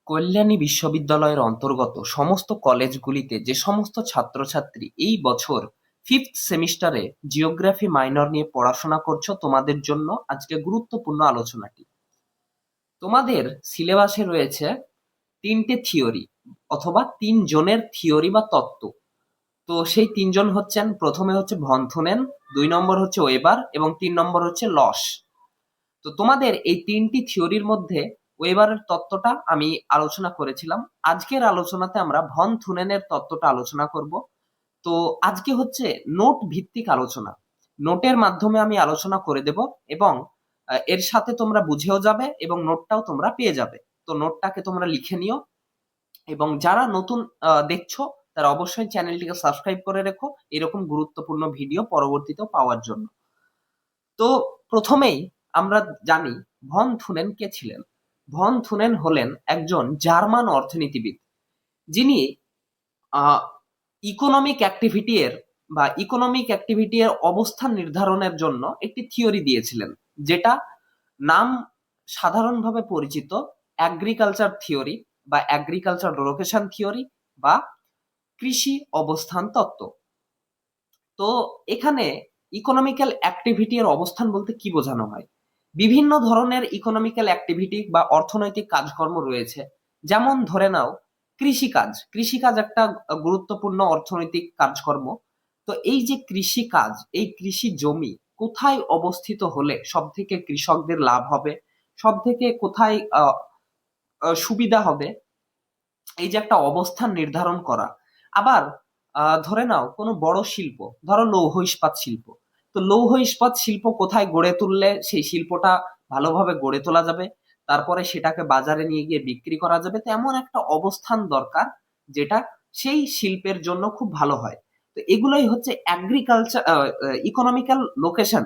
কল্যাণী বিশ্ববিদ্যালয়ের অন্তর্গত সমস্ত কলেজগুলিতে যে সমস্ত ছাত্রছাত্রী এই বছর ফিফথ সেমিস্টারে জিওগ্রাফি মাইনর নিয়ে পড়াশোনা করছো, তোমাদের জন্য আজকে গুরুত্বপূর্ণ আলোচনাটি। তোমাদের সিলেবাসে রয়েছে তিনটে থিওরি অথবা তিনজনের থিওরি বা তত্ত্ব। তো সেই তিনজন হচ্ছেন, প্রথমে হচ্ছে ভন থুনেন, 2 নম্বর হচ্ছে ওয়েবার এবং 3 নম্বর হচ্ছে লস। তো তোমাদের এই তিনটি থিওরির মধ্যে ওয়েবারের তত্ত্বটা আমি আলোচনা করেছিলাম। আজকের আলোচনাতে আমরা ভন থুনেনের তত্ত্বটা আলোচনা করব। তো আজকে হচ্ছে নোট ভিত্তিক আলোচনা। নোটের মাধ্যমে আমি আলোচনা করে দেব এবং এর সাথে তোমরা বুঝেও যাবে এবং নোটটাও তোমরা পেয়ে যাবে। তো নোটটাকে তোমরা লিখে নিও এবং যারা নতুন দেখছো তারা অবশ্যই চ্যানেলটিকে সাবস্ক্রাইব করে রেখো এরকম গুরুত্বপূর্ণ ভিডিও পরবর্তীতেও পাওয়ার জন্য। তো প্রথমেই আমরা জানি ভন থুনেন কে ছিলেন। ভন থুনেন হলেন একজন জার্মান অর্থনীতিবিদ, যিনি ইকোনমিক অ্যাক্টিভিটি এর অবস্থান নির্ধারণের জন্য একটি থিওরি দিয়েছিলেন, যেটা নাম সাধারণভাবে পরিচিত অ্যাগ্রিকালচার থিওরি বা অ্যাগ্রিকালচার লোকেশন থিওরি বা কৃষি অবস্থান তত্ত্ব। তো এখানে ইকোনমিক্যাল অ্যাক্টিভিটি এর অবস্থান বলতে কি বোঝানো হয়? বিভিন্ন ধরনের ইকোনমিক্যাল অ্যাক্টিভিটি বা অর্থনৈতিক কাজকর্ম রয়েছে। যেমন ধরে নাও কৃষিকাজ। কৃষিকাজ একটা গুরুত্বপূর্ণ অর্থনৈতিক কাজকর্ম। তো এই যে কৃষিকাজ, এই কৃষি জমি কোথায় অবস্থিত হলে সব থেকে কৃষকদের লাভ হবে, সব থেকে কোথায় সুবিধা হবে, এই যে একটা অবস্থান নির্ধারণ করা। আবার ধরে নাও কোনো বড় শিল্প, ধরো লৌহ ইস্পাত শিল্প। তো লৌহ ইস্পাত শিল্প কোথায় গড়ে তুললে সেই শিল্পটা ভালোভাবে গড়ে তোলা যাবে, তারপরে সেটাকে বাজারে নিয়ে গিয়ে বিক্রি করা যাবে, তো এমন একটা অবস্থান দরকার যেটা সেই শিল্পের জন্য খুব ভালো হয়। তো এগুলোই হচ্ছে agriculture economical location,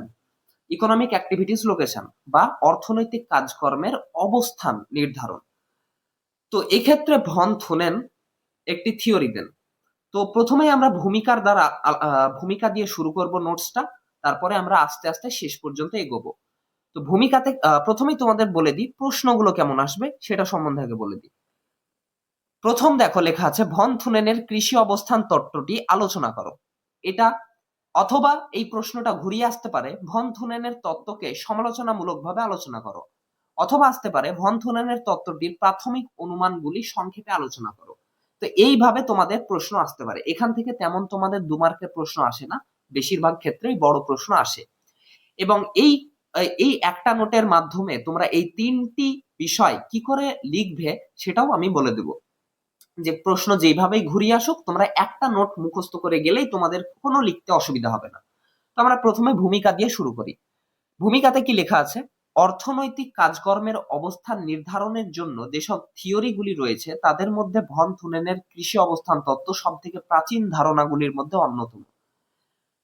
economic activities location বা অর্থনৈতিক কাজকর্মের অবস্থান নির্ধারণ। তো এক্ষেত্রে ভন থুনেন একটি থিওরি দেন। তো প্রথমেই আমরা ভূমিকা দিয়ে শুরু করব নোটসটা, তারপরে আমরা আস্তে আস্তে শেষ পর্যন্ত এগোবো। তো ভূমিকাতে প্রথমেই তোমাদের বলে দিই প্রশ্নগুলো কেমন আসবে সেটা সম্বন্ধে আগে বলে দিই। প্রথম দেখো লেখা আছে ভন থুনেনের কৃষি অবস্থান তত্ত্বটি আলোচনা করো। এটা অথবা এই প্রশ্নটা ঘুরিয়ে আসতে পারে ভন থুনেনের তত্ত্বকে সমালোচনামূলকভাবে আলোচনা করো, অথবা আসতে পারে ভন থুনেনের তত্ত্বটির প্রাথমিক অনুমানগুলি সংক্ষেপে আলোচনা করো। তো এইভাবে তোমাদের প্রশ্ন আসতে পারে। এখান থেকে তেমন তোমাদের 2 মার্কের প্রশ্ন আসে না, বেশিরভাগ ক্ষেত্রেই বড় প্রশ্ন আসে। এবং এই এই একটা নোটের মাধ্যমে তোমরা এই তিনটি বিষয় কি করে লিখবে সেটাও আমি বলে দেব। যে প্রশ্ন যেভাবেই ঘুরিয়ে আসুক, তোমরা একটা নোট মুখস্থ করে গেলেই তোমাদের কোনো লিখতে অসুবিধা হবে না। তো আমরা প্রথমে ভূমিকা দিয়ে শুরু করি। ভূমিকাতে কি লেখা আছে? অর্থনৈতিক কাজকর্মের অবস্থান নির্ধারণের জন্য যেসব থিওরিগুলি রয়েছে তাদের মধ্যে ভন থুনেনের কৃষি অবস্থান তত্ত্ব সব থেকে প্রাচীন ধারণাগুলির মধ্যে অন্যতম।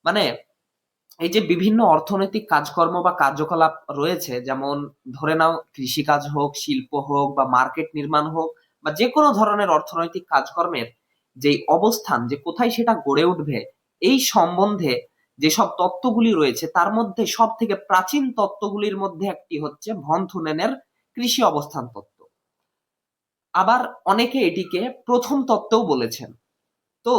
মানে এই যে বিভিন্ন অর্থনৈতিক কাজকর্ম বা কার্যকলাপ রয়েছে, যেমন ধরে নাও কৃষিকাজ হোক, শিল্প হোক বা মার্কেট নির্মাণ হোক বা যে কোনো ধরনের অর্থনৈতিক কাজকর্মের যে অবস্থান, যে কোথায় সেটা গড়ে উঠবে, এই সম্বন্ধে যেসব তত্ত্বগুলি রয়েছে তার মধ্যে সব থেকে প্রাচীন তত্ত্বগুলির মধ্যে একটি হচ্ছে ভন থুনেনের কৃষি অবস্থান তত্ত্ব। আবার অনেকে এটিকে প্রথম তত্ত্বও বলেছেন। তো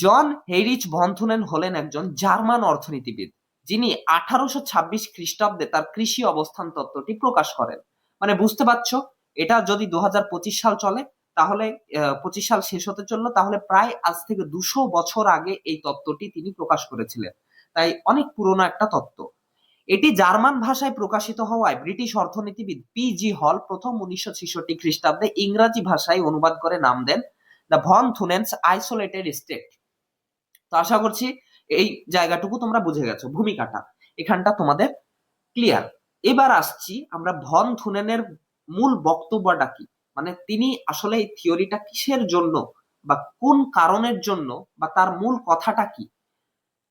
জন হেইরিচ ভন থুনেন হলেন একজন জার্মান অর্থনীতিবিদ, যিনি 1826 খ্রিস্টাব্দে তার কৃষি অবস্থান তত্ত্বটি প্রকাশ করেন। মানে বুঝতে পারছো, এটা যদি 2025 সাল চলে, তাহলে 25 সাল শেষ হতে চললো, তাহলে প্রায় আজ থেকে 200 বছর আগে এই তত্ত্বটি তিনি প্রকাশ করেছিলেন। তাই অনেক পুরনো একটা তত্ত্ব। এটি জার্মান ভাষায় প্রকাশিত হওয়ায় ব্রিটিশ অর্থনীতিবিদ পি.জি. হল প্রথম 1966 খ্রিস্টাব্দে ইংরাজি ভাষায় অনুবাদ করে নাম দেন দ্য ভন থুনেনস আইসোলেটেড স্টেট। তো আশা করছি এই জায়গাটুকু তোমরা বুঝে গেছো, ভূমিকাটা এখানটা তোমাদের ক্লিয়ার। এবার আসছি আমরা ভন থুনেনের মূল বক্তব্যটা কি, মানে তিনি আসলে এই থিওরিটা কিসের জন্য বা কোন কারণের জন্য বা তার মূল কথাটা কি।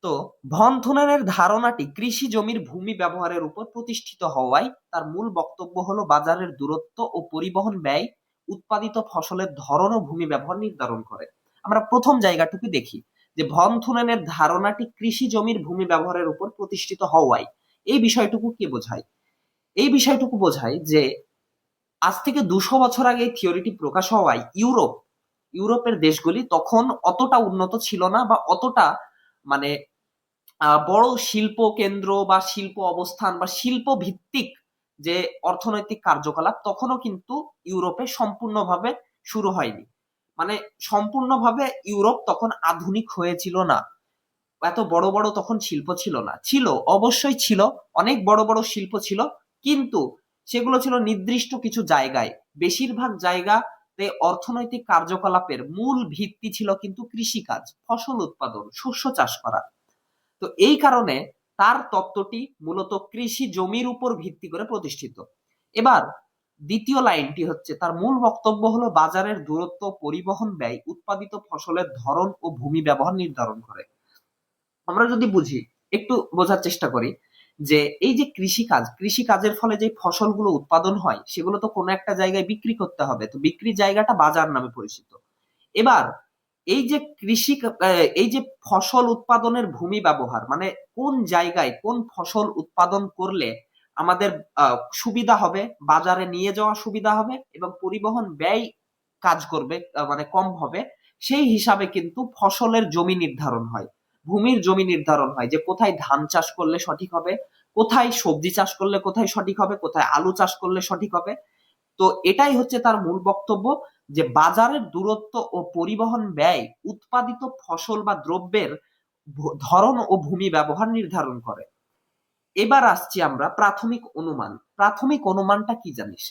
তো ভন থুনেনের ধারণাটি কৃষি জমির ভূমি ব্যবহারের উপর প্রতিষ্ঠিত হওয়ায় তার মূল বক্তব্য হলো বাজারের দূরত্ব ও পরিবহন ব্যয় উৎপাদিত ফসলের ধরন ও ভূমি ব্যবহার নির্ধারণ করে। আমরা প্রথম জায়গাটুকু দেখি যে ভন থুনেনের ধারণাটি কৃষি জমির ভূমি ব্যবহারের উপর প্রতিষ্ঠিত হওয়ায় এই বিষয়টুকু কি বোঝায়? এই বিষয়টুকু বোঝায় যে আজ থেকে 200 বছর আগে এই থিওরিটি প্রকাশ হওয়ায় ইউরোপের দেশগুলি তখন অতটা উন্নত ছিল না, বা অতটা মানে বড় শিল্প কেন্দ্র বা শিল্প অবস্থান বা শিল্প ভিত্তিক যে অর্থনৈতিক কার্যকলাপ তখনও কিন্তু ইউরোপে সম্পূর্ণভাবে শুরু হয়নি। মানে সম্পূর্ণভাবে ইউরোপ তখন আধুনিক হয়েছিল না, এত বড় বড় তখন শিল্প ছিল না। ছিল, অবশ্যই ছিল, অনেক বড় বড় শিল্প ছিল, কিন্তু সেগুলো ছিল নির্দিষ্ট কিছু জায়গায়। বেশিরভাগ জায়গাতে অর্থনৈতিক কার্যকলাপের মূল ভিত্তি ছিল কিন্তু কৃষিকাজ, ফসল উৎপাদন, শস্য চাষ করা। তো এই কারণে তার তত্ত্বটি মূলত কৃষি জমির উপর ভিত্তি করে প্রতিষ্ঠিত। এবার দ্বিতীয় লাইনটি হচ্ছে, তার মূল বক্তব্য হলো বাজারের দূরত্ব, পরিবহন ব্যয়, উৎপাদিত ফসলের ধরন ও ভূমি ব্যবহার নির্ধারণ করে। আমরা যদি বুঝি, একটু বোঝার চেষ্টা করি, যে এই যে কৃষিকাজের ফলে যে ফসলগুলো উৎপাদন হয় সেগুলো তো কোনো একটা জায়গায় বিক্রি করতে হবে, তো বিক্রির জায়গাটা বাজার নামে পরিচিত। এবার এই যে এই যে ফসল উৎপাদনের ভূমি ব্যবহার, মানে কোন জায়গায় কোন ফসল উৎপাদন করলে আমাদের সুবিধা হবে, বাজারে নিয়ে যাওয়া সুবিধা হবে এবং পরিবহন ব্যয় কাজ করবে, মানে কম হবে, সেই হিসাবে কিন্তু ফসলের জমি নির্ধারণ হয়, ভূমির জমি নির্ধারণ হয়, যে কোথায় ধান চাষ করলে সঠিক হবে, কোথায় সবজি চাষ করলে কোথায় সঠিক হবে, কোথায় আলু চাষ করলে সঠিক হবে। তো এটাই হচ্ছে তার মূল বক্তব্য, যে বাজারের দূরত্ব ও পরিবহন ব্যয় উৎপাদিত ফসল বা দ্রব্যের ধরন ও ভূমি ব্যবহার নির্ধারণ করে। এবার আসছি আমরা প্রাথমিক অনুমান। প্রাথমিক অনুমানটা কি জানিস?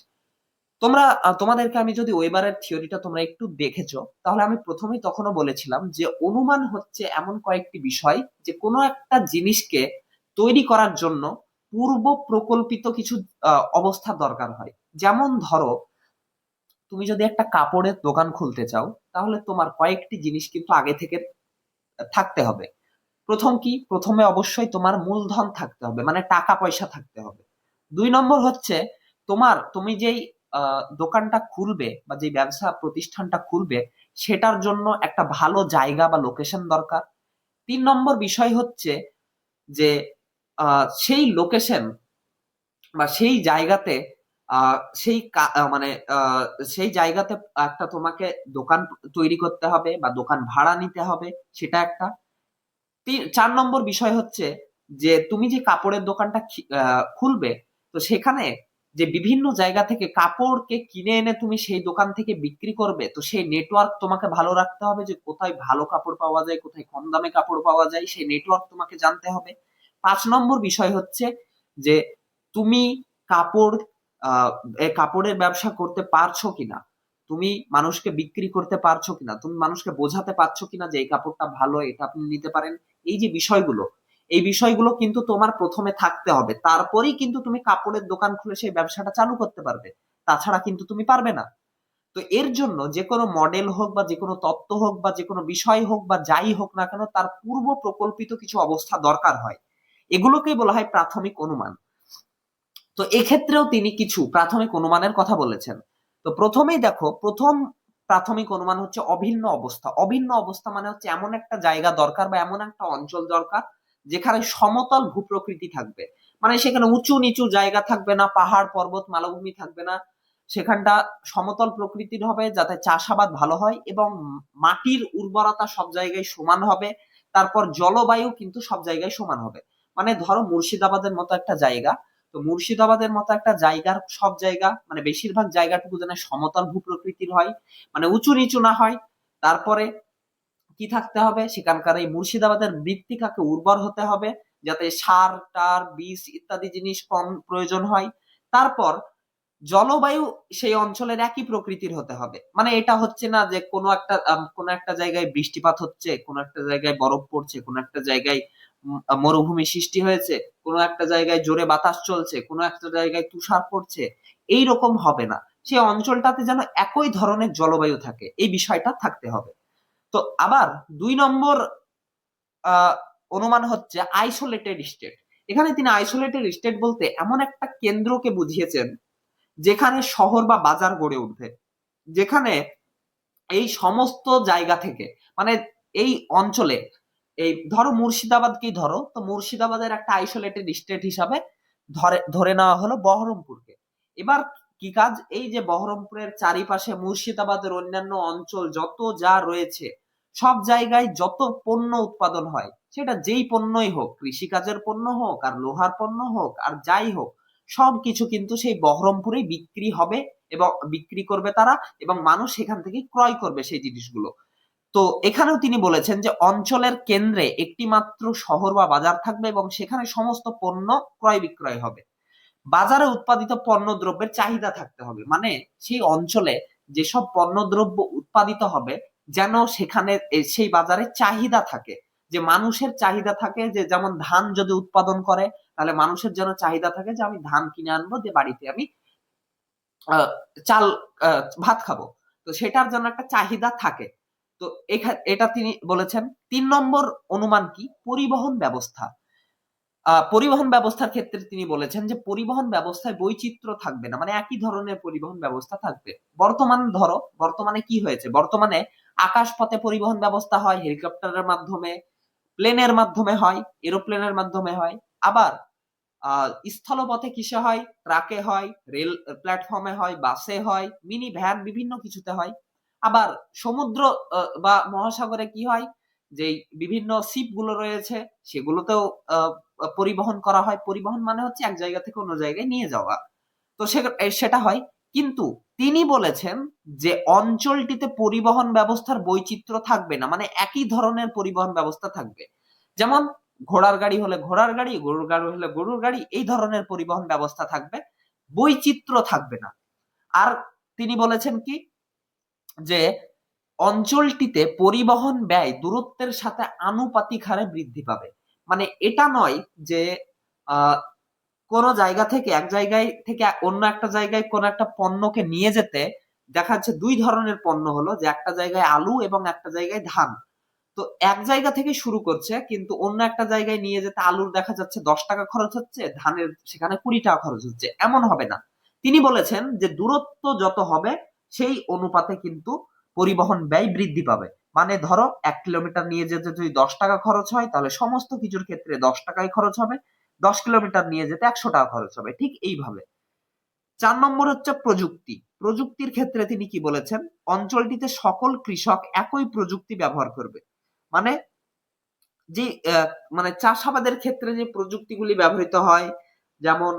তোমাদেরকে আমি যদি ওয়েবারের থিওরিটা তোমরা একটু দেখেছো, তাহলে আমি প্রথমেই তখনও বলেছিলাম যে অনুমান হচ্ছে এমন কয়েকটি বিষয়, যে কোনো একটা জিনিসকে তৈরি করার জন্য পূর্ব প্রকল্পিত কিছু অবস্থা দরকার হয়। যেমন ধরো, তুমি যদি একটা কাপড়ের দোকান খুলতে চাও, তাহলে তোমার কয়েকটি জিনিস কিন্তু আগে থেকে থাকতে হবে। প্রথমে অবশ্যই তোমার মূলধন থাকতে হবে, মানে টাকা পয়সা থাকতে হবে। 2 নম্বর হচ্ছে, তুমি যেই দোকানটা খুলবে বা যে ব্যবসা প্রতিষ্ঠানটা খুলবে, সেটার জন্য একটা ভালো জায়গা বা লোকেশন দরকার। 3 নম্বর বিষয় হচ্ছে যে সেই লোকেশন বা সেই জায়গাতে আহ, সেই মানে সেই জায়গাতে একটা তোমাকে দোকান তৈরি করতে হবে বা দোকান ভাড়া নিতে হবে, সেটা একটা। 4 নম্বর বিষয় হচ্ছে যে তুমি যে কাপড়ের দোকানটা খুলবে, তো সেখানে যে বিভিন্ন জায়গা থেকে কাপড়কে কিনে এনে তুমি সেই দোকান থেকে বিক্রি করবে, তো সেই নেটওয়ার্ক তোমাকে ভালো রাখতে হবে, যে কোথায় ভালো কাপড় পাওয়া যায়, কোথায় কম দামে কাপড় পাওয়া যায়, সেই নেটওয়ার্ক তোমাকে জানতে হবে। 5 নম্বর বিষয় হচ্ছে যে তুমি কাপড় কাপড়ের ব্যবসা করতে পারছো কিনা, তুমি মানুষকে বিক্রি করতে পারছো কিনা, তুমি মানুষকে বোঝাতে পারছো কিনা যে এই কাপড়টা ভালো, এটা আপনি নিতে পারেন। এই যে বিষয়গুলো, এই বিষয়গুলো কিন্তু তোমার প্রথমে থাকতে হবে, তারপরেই কিন্তু তুমি কাপড়ের দোকান খুলে সেই ব্যবসাটা চালু করতে পারবে, তাছাড়া কিন্তু তুমি পারবে না। তো এর জন্য যে কোনো মডেল হোক বা যে কোনো তত্ত্ব হোক বা যে কোনো বিষয় হোক বা যাই হোক না কেন, তার পূর্ব প্রকল্পিত কিছু অবস্থা দরকার হয়। এগুলোকেই বলা হয় প্রাথমিক অনুমান। তো এক্ষেত্রেও তিনি কিছু প্রাথমিক অনুমানের কথা বলেছেন। তো প্রথমেই দেখো, প্রথম প্রাথমিক অনুমান হচ্ছে অভিন্ন অবস্থা। অভিন্ন অবস্থা মানে হচ্ছে এমন একটা জায়গা দরকার বা এমন একটা অঞ্চল দরকার যেখানে সমতল ভূপ্রকৃতি থাকবে, মানে সেখানে উঁচু নিচু জায়গা থাকবে না, পাহাড় পর্বত মালভূমি থাকবে না, সেখানটা সমতল প্রকৃতির হবে, যাতে চাষাবাদ ভালো হয় এবং মাটির উর্বরতা সব জায়গায় সমান হবে। তারপর জলবায়ু কিন্তু সব জায়গায় সমান হবে। মানে ধরো মুর্শিদাবাদের মতো একটা জায়গা, তো মুর্শিদাবাদের মতো একটা জায়গার সব জায়গা, মানে বেশিরভাগ জায়গাটুকু যেন সমতল ভূপ্রকৃতির হয়, মানে উঁচু নিচু না হয়। তারপরে কি থাকতে হবে, সেখানকার এই মুর্শিদাবাদের মৃত্তিকাকে উর্বর হতে হবে, যাতে সার টার বীজ ইত্যাদি জিনিস কম প্রয়োজন হয়। তারপর জলবায়ু সেই অঞ্চলের একই প্রকৃতির হতে হবে, মানে এটা হচ্ছে না যে কোনো একটা জায়গায় বৃষ্টিপাত হচ্ছে, কোনো একটা জায়গায় বরফ পড়ছে, কোনো একটা জায়গায় মরুভূমি সৃষ্টি হয়েছে, কোনো একটা জায়গায় জোরে বাতাস চলছে, কোনো একটা জায়গায় তুষার পড়ছে। এই রকম হবে না, সেই অঞ্চলটাতে যেন একই ধরনের জলবায়ু থাকে, এই বিষয়টা থাকতে হবে। তো আবার 2 নম্বর আহ অনুমান হচ্ছে আইসোলেটেড স্টেট। এখানে তিনি আইসোলেটেড স্টেট বলতে এমন একটা কেন্দ্রকে বুঝিয়েছেন যেখানে শহর বা বাজার গড়ে উঠবে, যেখানে এই সমস্ত জায়গা থেকে, মানে এই অঞ্চলে, এই ধরো মুর্শিদাবাদকেই ধরো, তো মুর্শিদাবাদের একটা আইসোলেটেড স্টেট হিসাবে ধরে ধরে নেওয়া হলো বহরমপুরকে। এবার কি কাজ? এই যে বহরমপুরের চারিপাশে মুর্শিদাবাদের অন্যান্য অঞ্চল যত যা রয়েছে, সব জায়গায় যত পণ্য উৎপাদন হয়, সেটা যেই পণ্যই হোক, কৃষিকাজের পণ্য হোক আর লোহার পণ্য হোক আর যাই হোক, সবকিছু কিন্তু সেই বহরমপুরেই বিক্রি হবে এবং বিক্রি করবে তারা, এবং মানুষ সেখান থেকে ক্রয় করবে সেই জিনিসগুলো। তো এখানেও তিনি বলেছেন যে অঞ্চলের কেন্দ্রে একটি মাত্র শহর বা বাজার থাকবে এবং সেখানে সমস্ত পণ্য ক্রয় বিক্রয় হবে। বাজারে উৎপাদিত পণ্য দ্রব্যের চাহিদা থাকতে হবে, মানে সেই অঞ্চলে যেসব পণ্য দ্রব্য উৎপাদিত হবে যেন সেখানে সেই বাজারে চাহিদা থাকে, যে মানুষের চাহিদা থাকে, যে যেমন ধান যদি উৎপাদন করে তাহলে মানুষের যেন চাহিদা থাকে যে আমি ধান কিনে আনবো, যে বাড়িতে আমি আহ, চাল ভাত খাবো। তো সেটার জন্য একটা চাহিদা থাকে। তো এটা তিনি বলেছেন। 3 নম্বর অনুমান কি? পরিবহন ব্যবস্থা। পরিবহন ব্যবস্থার ক্ষেত্রে তিনি বলেছেন যে পরিবহন ব্যবস্থায় বৈচিত্র্য থাকবে না, মানে একই ধরনের পরিবহন ব্যবস্থা থাকবে। বর্তমানে কি হয়েছে? বর্তমানে আকাশপথে পরিবহন ব্যবস্থা হয়, হেলিকপ্টারের মাধ্যমে, প্লেনের মাধ্যমে হয়, এরোপ্লেনের মাধ্যমে হয়। আবার স্থলপথে কিসে হয়? ট্রাকে হয়, রেল প্ল্যাটফর্মে হয়, বাসে হয়, মিনি ভ্যান, বিভিন্ন কিছুতে হয়। আবার সমুদ্র বা মহাসাগরে কি হয়? যে বিভিন্ন শিপ গুলো রয়েছে সেগুলোতেও পরিবহন করা হয়। পরিবহন মানে হচ্ছে এক জায়গা থেকে অন্য জায়গায় নিয়ে যাওয়া। তো সেটা হয়। কিন্তু তিনি বলেছেন যে অঞ্চলটিতে পরিবহন ব্যবস্থার বৈচিত্র্য থাকবে না, মানে একই ধরনের পরিবহন ব্যবস্থা থাকবে। যেমন ঘোড়ার গাড়ি হলে ঘোড়ার গাড়ি, গরুর গাড়ি হলে গরুর গাড়ি, এই ধরনের পরিবহন ব্যবস্থা থাকবে, বৈচিত্র্য থাকবে না। আর তিনি বলেছেন কি? যে অঞ্চলটিতে পরিবহন ব্যয় দূরত্বের সাথে আনুপাতিক হারে বৃদ্ধি পাবে। মানে এটা নয় যে আহ কোন জায়গা থেকে এক জায়গায় থেকে অন্য একটা জায়গায় কোন একটা পণ্যকে নিয়ে যেতে দেখা যাচ্ছে দুই ধরনের পণ্য হলো, যে একটা জায়গায় আলু এবং একটা জায়গায় ধান। তো এক জায়গা থেকে শুরু করছে, কিন্তু অন্য একটা জায়গায় নিয়ে যেতে আলুর দেখা যাচ্ছে 10 টাকা খরচ হচ্ছে, ধানের সেখানে 20 টাকা খরচ হচ্ছে, এমন হবে না। তিনি বলেছেন যে দূরত্ব যত হবে সেই অনুপাতে কিন্তু পরিবহন ব্যয় বৃদ্ধি পাবে। মানে ধরো 1 কিলোমিটার নিয়ে যেতে যদি 10 টাকা খরচ হয়, তাহলে সমস্ত কিছুর ক্ষেত্রে 10 টাকাই খরচ হবে। 10 কিলোমিটার নিয়ে যেতে 100 টাকা খরচ হবে, ঠিক এইভাবে। 4 নম্বর হচ্ছে প্রযুক্তি। প্রযুক্তির ক্ষেত্রে তিনি কি বলেছেন? অঞ্চলটিতে সকল কৃষক একই প্রযুক্তি ব্যবহার করবে। মানে যে মানে চাষাবাদের ক্ষেত্রে যে প্রযুক্তিগুলি ব্যবহৃত হয়, যেমন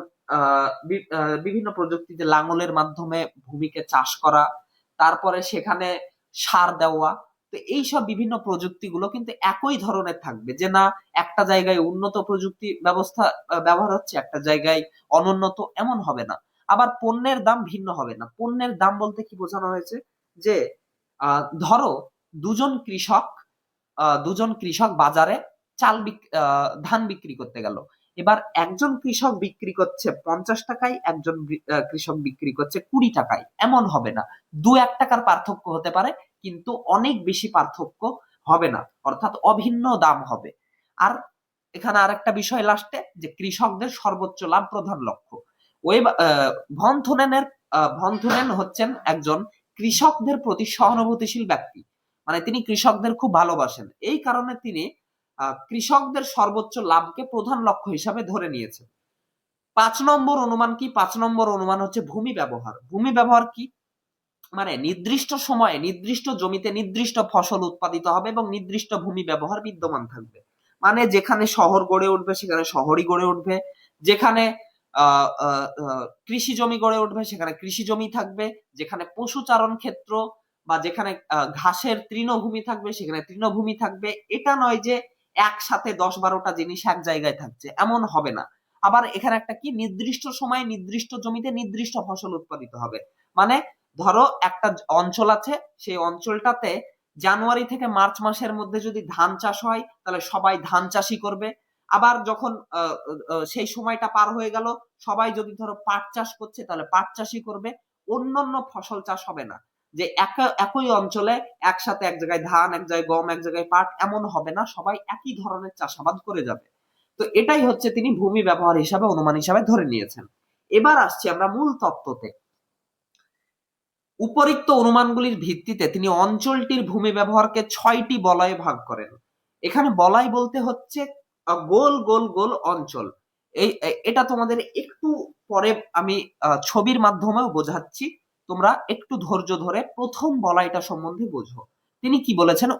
বিভিন্ন প্রযুক্তিতে লাঙলের মাধ্যমে ভূমিকে চাষ করা, তারপরে সেখানে সার দেওয়া। তো এইসব বিভিন্ন প্রযুক্তিগুলো কিন্তু একই ধরনের থাকবে, যে না একটা জায়গায় উন্নত প্রযুক্তি ব্যবস্থা ব্যবহার হচ্ছে, একটা জায়গায় অনুন্নত, এমন হবে না। আবার পণ্যের দাম ভিন্ন হবে না। পণ্যের দাম বলতে কি বোঝানো হয়েছে? যে ধরো দুজন কৃষক দুজন কৃষক বাজারে ধান বিক্রি করতে গেল। এবার একজন কৃষক বিক্রি করছে 50 টাকায়, একজন কৃষক বিক্রি করছে 20 টাকায়, এমন হবে না। 2-1 টাকার পার্থক্য হতে পারে, কিন্তু অনেক বেশি পার্থক্য হবে না, অর্থাৎ অভিন্ন দাম হবে। আর এখানে আরেকটা বিষয় লাস্টে, যে কৃষকদের সর্বোচ্চ লাভ প্রধান লক্ষ্য। ওয়েব ভন থুনেনের ভন থুনেন হচ্ছেন একজন কৃষকদের প্রতি সহানুভূতিশীল ব্যক্তি। মানে তিনি কৃষকদের খুব ভালোবাসেন, এই কারণে তিনি কৃষকদের সর্বোচ্চ লাভকে প্রধান লক্ষ্য হিসাবে ধরে নিয়েছেন। 5 নম্বর অনুমান কি? 5 নম্বর অনুমান হচ্ছে ভূমি ব্যবহার। ভূমি ব্যবহার কি? মানে নির্দিষ্ট সময়ে নির্দিষ্ট জমিতে নির্দিষ্ট ফসল উৎপাদিত হবে এবং নির্দিষ্ট ভূমি ব্যবহার বিদ্যমান থাকবে। মানে যেখানে শহর গড়ে উঠবে সেখানে শহরই গড়ে উঠবে, যেখানে কৃষি জমি গড়ে উঠবে সেখানে কৃষি জমি থাকবে, যেখানে পশুচারণ ক্ষেত্র বা যেখানে ঘাসের তৃণভূমি থাকবে সেখানে তৃণভূমি থাকবে। এটা নয় যে একসাথে 10-12টা জিনিস এক জায়গায় থাকছে, এমন হবে না। আবার এখানে একটা কি, নির্দিষ্ট সময়ে নির্দিষ্ট জমিতে নির্দিষ্ট ফসল উৎপাদিত হবে। মানে ধরো একটা অঞ্চল আছে, সেই অঞ্চলটাতে জানুয়ারি থেকে মার্চ মাসের মধ্যে যদি ধান চাষ হয় তাহলে সবাই ধান চাষই করবে। আবার যখন সেই সময়টা পার হয়ে গেল, সবাই যদি ধরো পাট চাষ করছে তাহলে পাট চাষই করবে, অন্যান্য ফসল চাষ হবে না। যে একই অঞ্চলে একসাথে এক জায়গায় ধান, এক জায়গায় গম, এক জায়গায় পাট, এমন হবে না, সবাই একই ধরনের চাষাবাদ করে যাবে। তো এটাই হচ্ছে তিনি ভূমি ব্যবহার হিসাবে অনুমান হিসাবে ধরে নিয়েছেন। এবার আসছি আমরা মূল তত্ত্বতে। উপরিক্ত অনুমানগুলির ভিত্তিতে তিনি অঞ্চলটির ভূমি ব্যবহারকে 6টি বলয়ে ভাগ করেন। এখানে বলয় বলতে হচ্ছে গোল গোল গোল অঞ্চল। এটা তোমাদের একটু পরে আমি ছবির মাধ্যমেও বোঝাচ্ছি, তোমরা একটু ধৈর্য ধরে প্রথম বলয়টা সম্বন্ধে বোঝো। তিনি কি বলেছেন,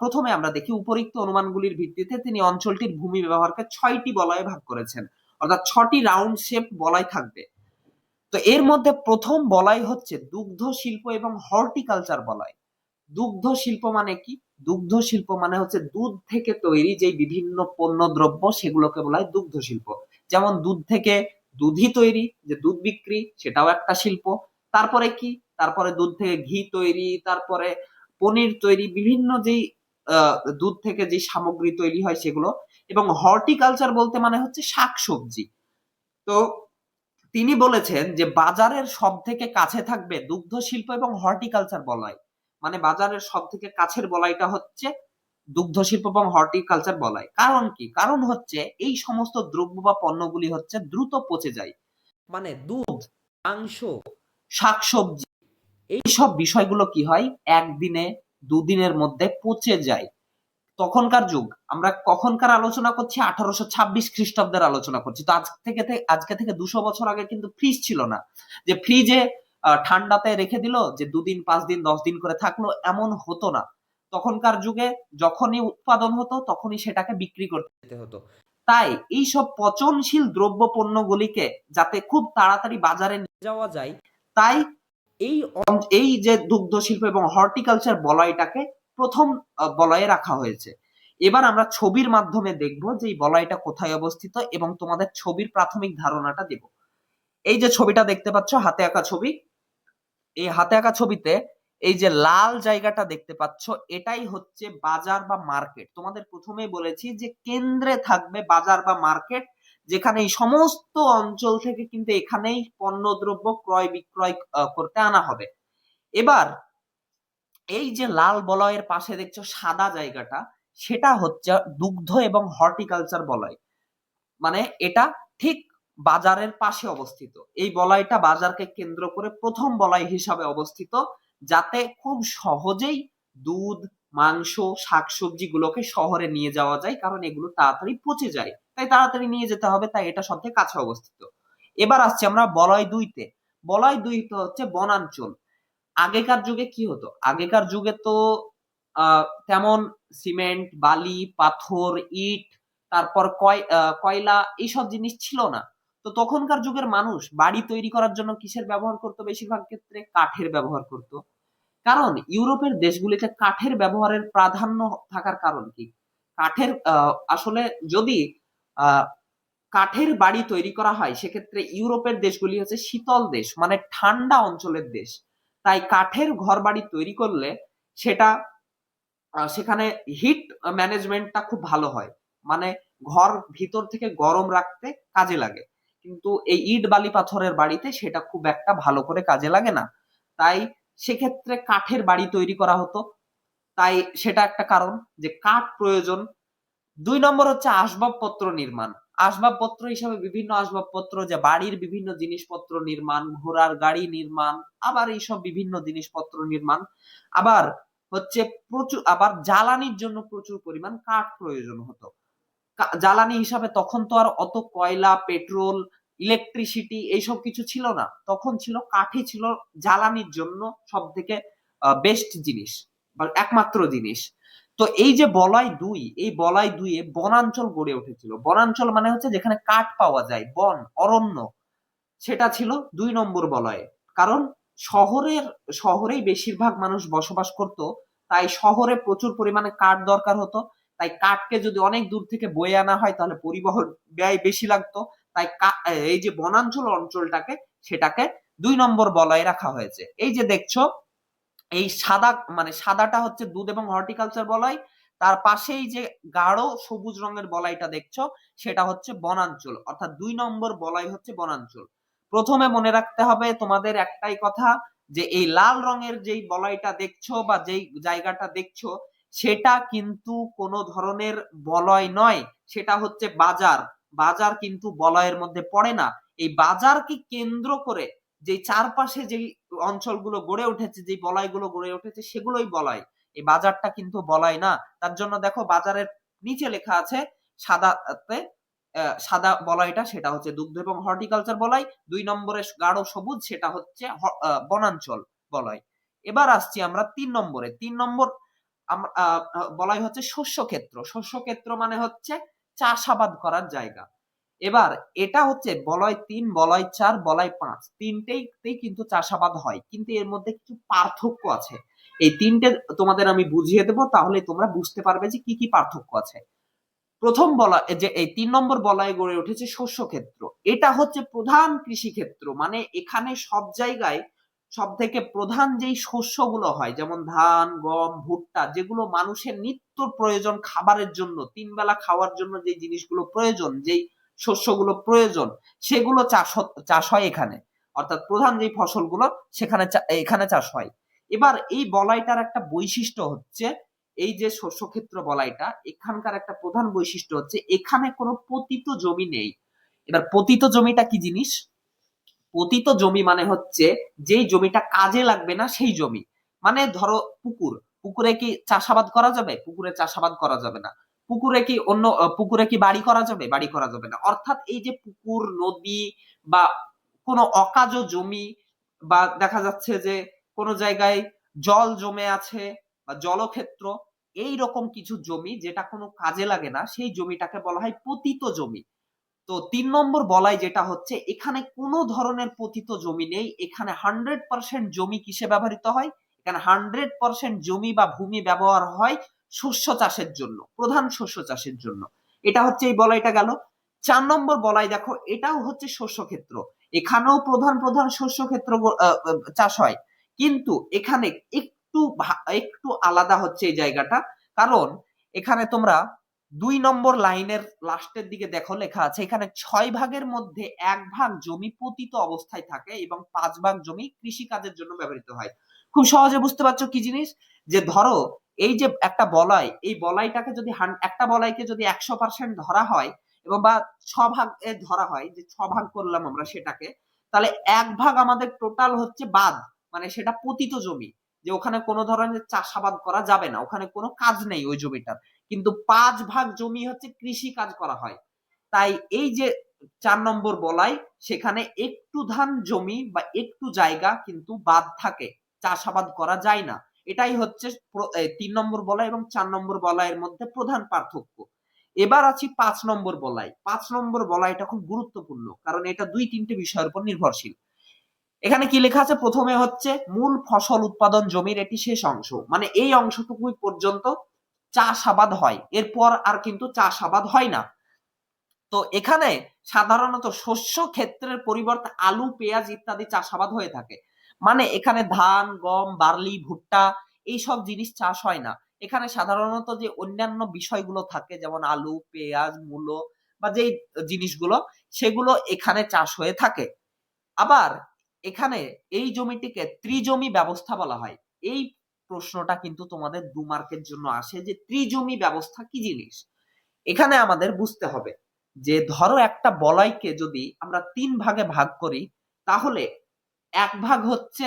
প্রথমে আমরা দেখি উপরিক্ত অনুমানগুলির ভিত্তিতে তিনি অঞ্চলটির ভূমি ব্যবহারকে 6টি বলয়ে ভাগ করেছেন, অর্থাৎ 6টি রাউন্ড শেপ বলয় থাকবে। তো এর মধ্যে প্রথম বলয় হচ্ছে দুগ্ধ শিল্প এবং হর্টিকালচার বলয়। দুগ্ধ শিল্প মানে কি? দুগ্ধ শিল্প মানে হচ্ছে দুধ থেকে তৈরি যে বিভিন্ন পণ্য দ্রব্য, সেগুলোকে বলা হয় দুগ্ধ শিল্প। যেমন দুধ থেকে দুধই তৈরি, যে দুধ বিক্রি, সেটাও একটা শিল্প। তারপরে কি? তারপরে দুধ থেকে ঘি তৈরি, তারপরে পনির তৈরি, বিভিন্ন যেই দুধ থেকে যে সামগ্রী তৈরি হয় সেগুলো। এবং হর্টিকালচার বলতে মানে হচ্ছে শাকসবজি। তো তিনি বলেছেন যে বাজারের সব থেকে কাছে থাকবে দুগ্ধ শিল্প এবং হর্টিকালচার বলয়। মানে বাজারের সব থেকে কাছের বলয়টা হচ্ছে দুগ্ধ শিল্প এবং হর্টিকালচার বলয়। কারণ কি? কারণ হচ্ছে এই সমস্ত দ্রব্য বা পণ্যগুলি হচ্ছে দ্রুত পচে যায়। মানে দুধ, মাংস, শাকসবজি, এই সব বিষয়গুলো কি হয়, একদিনে দুদিনের মধ্যে পচে যায়। তখনকার যুগ, আমরা কখনকার আলোচনা করছি, 1826 খ্রিস্টাব্দের আলোচনা করছি। তো আজকে থেকে 200 বছর আগে কিন্তু ফ্রিজ ছিল না, যে ফ্রিজে ঠান্ডাতে রেখে দিল, যে 2 দিন 5 দিন 10 দিন করে থাকলো, এমন হতো না। তখনকার যুগে যখনই উৎপাদন হতো তখনই সেটাকে বিক্রি করতে হতো। তাই এই সব পচনশীল দ্রব্য পণ্যগুলিকে যাতে খুব তাড়াতাড়ি বাজারে নিয়ে যাওয়া যায়, তাই এই এই যে দুগ্ধ শিল্প এবং হর্টিকালচার বলয়টাকে প্রথম বলয়ে রাখা হয়েছে। এবার আমরা ছবির মাধ্যমে দেখব যে এই বলয়টা কোথায় অবস্থিত এবং তোমাদের ছবির প্রাথমিক ধারণাটা দেব। এই যে ছবিটা দেখতে পাচ্ছ, হাতে আঁকা ছবি। এই হাতে আঁকা ছবিতে এই যে লাল জায়গাটা দেখতে পাচ্ছ, এটাই হচ্ছে বাজার বা মার্কেট। তোমাদের প্রথমেই বলেছি যে কেন্দ্রে থাকবে বাজার বা মার্কেট, যেখানে এই সমস্ত অঞ্চল থেকে কিন্তু এখানেই পণ্যদ্রব্য ক্রয় বিক্রয় করতে আনা হবে। এবার এই যে লাল বলয়ের পাশে দেখছো সাদা জায়গাটা, সেটা হচ্ছে দুগ্ধ এবং হর্টিকালচার বলয়। মানে এটা ঠিক বাজারের পাশে অবস্থিত। এই বলয়টা বাজারকে কেন্দ্র করে প্রথম বলয় হিসাবে অবস্থিত, যাতে খুব সহজেই দুধ, মাংস, শাকসবজি গুলোকে শহরে নিয়ে যাওয়া যায়, কারণ এগুলো তাড়াতাড়ি পচে যায়, তাই তাড়াতাড়ি নিয়ে যেতে হবে, তাই এটা সবথেকে কাছে অবস্থিত। এবার আসছে আমরা বলয় 2-তে। বলয় 2 হচ্ছে বনাঞ্চল। আগেকার যুগে কি হতো? আগেকার যুগে তো তেমন সিমেন্ট, বালি, পাথর, ইট, তারপর কয়লা, এইসব জিনিস ছিল না। তো তখনকার যুগের মানুষ বাড়ি তৈরি করার জন্য কিসের ব্যবহার করতো? বেশিরভাগ ক্ষেত্রে কাঠের ব্যবহার করত। কারণ ইউরোপের দেশগুলিতে কাঠের ব্যবহারের প্রাধান্য থাকার কারণ কি? কাঠের আসলে যদি আহ কাঠের বাড়ি তৈরি করা হয়, সেক্ষেত্রে ইউরোপের দেশগুলি হচ্ছে শীতল দেশ, মানে ঠান্ডা অঞ্চলের দেশ। তাই কাঠের ঘর বাড়ি তৈরি করলে সেটা সেখানে হিট ম্যানেজমেন্টটা খুব ভালো হয়, মানে ঘর ভিতর থেকে গরম রাখতে কাজে লাগে। কিন্তু এই ইট বালি পাথরের বাড়িতে সেটা খুব একটা ভালো করে কাজে লাগে না। তাই সেক্ষেত্রে কাঠের বাড়ি তৈরি করা হতো। তাই সেটা একটা কারণ যে কাঠ প্রয়োজন। 2 নম্বর হচ্ছে আসবাবপত্র নির্মাণ। আসবাবপত্র হিসাবে বিভিন্ন আসবাবপত্র, যে বাড়ির বিভিন্ন জিনিসপত্র নির্মাণ, ঘোড়ার গাড়ি নির্মাণ, আবার এইসব বিভিন্ন জিনিসপত্র নির্মাণ। আবার হচ্ছে আবার জ্বালানির জন্য প্রচুর পরিমাণ কাঠ প্রয়োজন হতো। জ্বালানি হিসাবে তখন তো আর অত কয়লা, পেট্রোল, ইলেকট্রিসিটি এইসব কিছু ছিল না। তখন ছিল কাঠই ছিল জ্বালানির জন্য সব থেকে বেস্ট জিনিস বা একমাত্র জিনিস। তো এই যে বলয় 2, এই বলয় 2-এ বনাঞ্চল গড়ে উঠেছিল। বনাঞ্চল মানে হচ্ছে যেখানে কাঠ পাওয়া যায়, বন, অরণ্য, সেটা ছিল 2 নম্বর বলয়ে। কারণ শহরেই বেশিরভাগ মানুষ বসবাস করত, তাই শহরে প্রচুর পরিমাণে কাঠ দরকার হতো। তাই কাঠকে যদি অনেক দূর থেকে বয়ে আনা হয় তাহলে পরিবহন ব্যয় বেশি লাগতো। তাই এই যে বনাঞ্চল অঞ্চলটাকে, সেটাকে 2 নম্বর বলয়ে রাখা হয়েছে। এই যে দেখছো এই সাদা, মানে সাদাটা হচ্ছে দুধ এবং হর্টিকালচার বলয়, তার পাশেই যে গাঢ় সবুজ রঙের বলয়টা দেখছো, সেটা হচ্ছে বনাঞ্চল, অর্থাৎ 2 নম্বর বলয় হচ্ছে বনাঞ্চল। প্রথমে মনে রাখতে হবে তোমাদের একটাই কথা, যে এই লাল রঙের যেই বলয়টা দেখছো বা যেই জায়গাটা দেখছো, সেটা কিন্তু কোনো ধরনের বলয় নয়, সেটা হচ্ছে বাজার। বাজার কিন্তু বলয়ের মধ্যে পড়ে না। এই বাজারকে কেন্দ্র করে যে চারপাশে যেই অঞ্চলগুলো গড়ে উঠেছে, যে বলয়গুলো গড়ে উঠেছে, সেগুলোই বলয়। এই বাজারটা কিন্তু বলয় না। তার জন্য দেখো বাজারের নিচে লেখা আছে সাদাতে সাদা বলয়টা সেটা হচ্ছে দুগ্ধ এবং হর্টিকালচার বলয়, 2 নম্বরে গাঢ় সবুজ সেটা হচ্ছে বনাঞ্চল বলয়। এবার আসছি আমরা 3 নম্বরে। 3 নম্বর বলয় হচ্ছে শস্য ক্ষেত্র। শস্য ক্ষেত্র মানে হচ্ছে চাষাবাদ করার জায়গা। এবার এটা হচ্ছে বলয় 3, বলয় 4, বলয় 5 তিনটেই কিন্তু চাষাবাদ হয়, কিন্তু এর মধ্যে কিছু পার্থক্য আছে। এই তিনটে তোমাদের আমি বুঝিয়ে দেবো, তাহলে তোমরা বুঝতে পারবে যে কি কি পার্থক্য আছে। প্রথম বলয় যে এই 3 নম্বর বলয়ে গড়ে উঠেছে শস্য ক্ষেত্র। এটা হচ্ছে প্রধান কৃষি ক্ষেত্র, মানে এখানে সব জায়গায় সব থেকে প্রধান যেই শস্যগুলো হয়, যেমন ধান, গম, ভুট্টা, যেগুলো মানুষের নিত্য প্রয়োজন খাবারের জন্য, 3 বেলা খাওয়ার জন্য যে জিনিসগুলো প্রয়োজন, যেই শস্যগুলো প্রয়োজন, সেগুলো চাষ হয় এখানে। অর্থাৎ প্রধান যেই ফসলগুলো সেখানে এখানে চাষ হয়। এবার এই বলয়টার একটা বৈশিষ্ট্য হচ্ছে, এই যে শস্য ক্ষেত্র বলয়টা, এখানকার একটা প্রধান বৈশিষ্ট্য হচ্ছে এখানে কোনো পতিত জমি নেই। এবার পতিত জমিটা কি জিনিস? পতিত জমি মানে হচ্ছে যেই জমিটা কাজে লাগবে না সেই জমি। মানে ধরো পুকুরে কি চাষাবাদ করা যাবে? পুকুরে চাষাবাদ করা যাবে না। পুকুরে কি বাড়ি করা যাবে? বাড়ি করা যাবে না। অর্থাৎ এই যে পুকুর, নদী বা কোনো অকাজ জমি, বা দেখা যাচ্ছে যে কোনো জায়গায় জল জমে আছে বা জলক্ষেত্র, এই রকম কিছু জমি যেটা কোনো কাজে লাগে না, সেই জমিটাকে বলা হয় পতিত জমি। তো 3 নম্বর বলয় যেটা হচ্ছে, এখানে কোনো ধরনের পতিত জমি নেই। এখানে 100% জমি কিসে ব্যবহৃত হয়? এখানে 100% জমি বা ভূমি ব্যবহার হয় শস্য চাষের জন্য, প্রধান শস্য চাষের জন্য। এটা হচ্ছে এই বলয়টা গেল। 4 নম্বর বলয় দেখো, এটাও হচ্ছে শস্য ক্ষেত্র। এখানেও প্রধান শস্য ক্ষেত্র চাষ হয়, কিন্তু এখানে একটু আলাদা হচ্ছে এই জায়গাটা। কারণ এখানে তোমরা 2 নম্বর লাইনের লাস্টের দিকে দেখো লেখা আছে, এখানে 6 ভাগের মধ্যে 1 ভাগ জমি পতিত অবস্থায় থাকে এবং 5 ভাগ জমি কৃষি কাজের জন্য ব্যবহৃত হয়। খুব সহজে বুঝতে পারছো কি জিনিস? যে ধরো এই যে একটা বলয়, এই বলয়টাকে যদি একটা বলয়কে যদি 100% ধরা হয় এবং বা 6 ভাগে ধরা হয়, যে 6 ভাগ করলাম আমরা সেটাকে, তাহলে 1 ভাগ আমাদের টোটাল হচ্ছে বাদ, মানে সেটা পতিত জমি, যে ওখানে কোনো ধরনের চাষাবাদ করা যাবে না, ওখানে কোনো কাজ নেই ওই জমিটার। কিন্তু 5 ভাগ জমি হচ্ছে কৃষি কাজ করা হয়। তাই এই যে 4 নম্বর বলয়, সেখানে একটু ধান জমি বা একটু জায়গা কিন্তু বাদ থাকে, চাষাবাদ করা যায় না। এটাই হচ্ছে 3 নম্বর বলয় এবং 4 নম্বর বলয়ের মধ্যে প্রধান পার্থক্য। এবার আছি 5 নম্বর বলয়। 5 নম্বর বলয়টা খুব গুরুত্বপূর্ণ, কারণ এটা 2-3টে বিষয়ের উপর নির্ভরশীল। এখানে কি লেখা আছে? প্রথমে হচ্ছে মূল ফসল উৎপাদন জমির এটি শেষ অংশ, মানে এই অংশটুকু পর্যন্ত চাষাবাদ হয়, এরপর আর কিন্তু চাষাবাদ হয় না। তো এখানে সাধারণত শস্য ক্ষেত্রের পরিবর্তে আলু, পেঁয়াজ ইত্যাদি চাষাবাদ হয়ে থাকে। মানে এখানে ধান, গম, বার্লি, ভুট্টা এইসব জিনিস চাষ হয় না। এখানে সাধারণত যে অন্যান্য বিষয়গুলো থাকে, যেমন আলু, পেঁয়াজ, মূলো বা যেই জিনিসগুলো, সেগুলো এখানে চাষ হয়ে থাকে। আবার এখানে এই জমিটিকে ত্রিজমি ব্যবস্থা বলা হয়। এই প্রশ্নটা কিন্তু তোমাদের 2 মার্কের জন্য আসে, যে ত্রিজমি ব্যবস্থা কি জিনিস। এখানে আমাদের বুঝতে হবে যে ধরো একটা বলয়কে যদি আমরা 3 ভাগে ভাগ করি, তাহলে 1 ভাগ হচ্ছে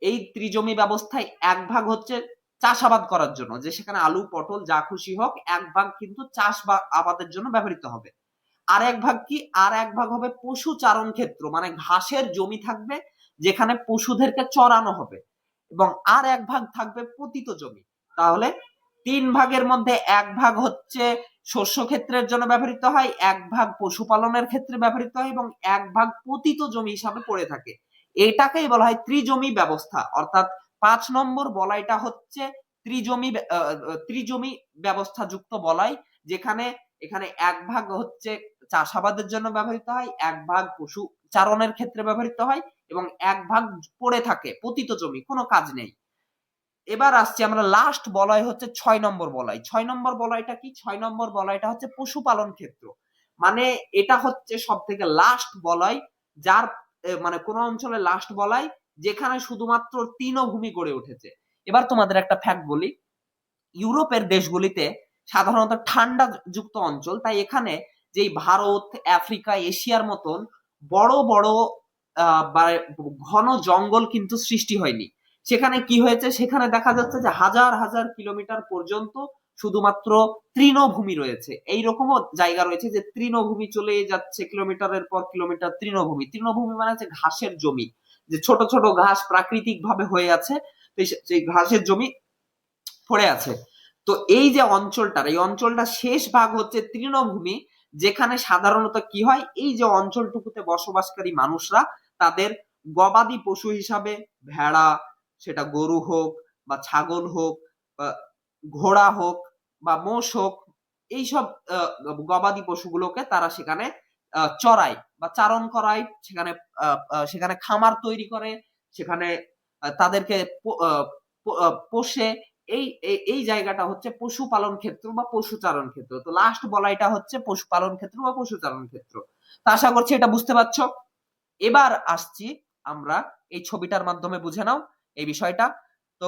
এই ত্রিজমি ব্যবস্থায়, 1 ভাগ হচ্ছে চাষাবাদ করার জন্য, যে সেখানে আলু, পটল যা খুশি হোক, 1 ভাগ কিন্তু চাষ বা আবাদের জন্য ব্যবহৃত হবে। আর 1 ভাগ কি? আর 1 ভাগ হবে পশু চারণ ক্ষেত্র, মানে ঘাসের জমি থাকবে যেখানে পশুদেরকে চড়ানো হবে, এবং আর 1 ভাগ থাকবে পতিত জমি। তাহলে 3 ভাগের মধ্যে 1 ভাগ হচ্ছে শস্য ক্ষেত্রের জন্য ব্যবহৃত হয়, 1 ভাগ পশুপালনের ক্ষেত্রে ব্যবহৃত হয় এবং 1 ভাগ পতিত জমি হিসাবে পড়ে থাকে। এটাকেই বলা হয় ত্রিজমি ব্যবস্থা। অর্থাৎ 5 নম্বর বলয়টা হচ্ছে ত্রিজমি ব্যবস্থা যুক্ত বলয়, যেখানে এখানে 1 ভাগ হচ্ছে চাষাবাদের জন্য ব্যবহৃত হয়, 1 ভাগ পশু চারণের ক্ষেত্রে ব্যবহৃত হয় এবং 1 ভাগ পড়ে থাকে পতিত জমি, কোনো কাজ নেই। এবার আসছি আমরা লাস্ট বলয় হচ্ছে 6 নম্বর বলয়। 6 নম্বর বলয়টা কি? 6 নম্বর বলয়টা হচ্ছে পশুপালন ক্ষেত্র। মানে এটা হচ্ছে সব থেকে লাস্ট বলয়, যার মানে কোন অঞ্চলে লাস্ট বলয় যেখানে শুধুমাত্র তৃণভূমি গড়ে উঠেছে। এবার তোমাদের একটা ফ্যাক্ট বলি, ইউরোপের দেশগুলিতে সাধারণত ঠান্ডা যুক্ত অঞ্চল, তাই এখানে যেই ভারত, আফ্রিকা, এশিয়ার মতন বড় বড় ঘন জঙ্গল কিন্তু সৃষ্টি হয়নি। সেখানে কি হয়েছে? সেখানে দেখা যাচ্ছে যে হাজার হাজার কিলোমিটার পর্যন্ত শুধুমাত্র তৃণভূমি রয়েছে। এইরকমও জায়গা রয়েছে যে তৃণভূমি চলে যাচ্ছে কিলোমিটারের পর কিলোমিটার তৃণভূমি। তৃণভূমি মানে হচ্ছে ঘাসের জমি, যে ছোট ছোট ঘাস প্রাকৃতিক ভাবে হয়ে আছে, সেই ঘাসের জমি পড়ে আছে। তো এই যে অঞ্চলটার, এই অঞ্চলটা শেষ ভাগ হচ্ছে তৃণভূমি, যেখানে সাধারণত কি হয়, এই যে অঞ্চলটুকুতে বসবাসকারী মানুষরা তাদের গবাদি পশু হিসাবে ভেড়া, সেটা গরু হোক বা ছাগল হোক বা ঘোড়া হোক বা মোষ হোক, এইসব গবাদি পশুগুলোকে তারা সেখানে চড়ায় বা চারণ করায়, সেখানে সেখানে খামার তৈরি করে, সেখানে তাদেরকে পোষে। এই এই জায়গাটা হচ্ছে পশুপালন ক্ষেত্র বা পশুচারণ ক্ষেত্র। তো লাস্ট বলাইটা হচ্ছে পশুপালন ক্ষেত্র বা পশুচারণ ক্ষেত্র। তো আশা করছি এটা বুঝতে পারছো। এবার আসছি আমরা, এই ছবিটার মাধ্যমে বুঝে নাও এই বিষয়টা। তো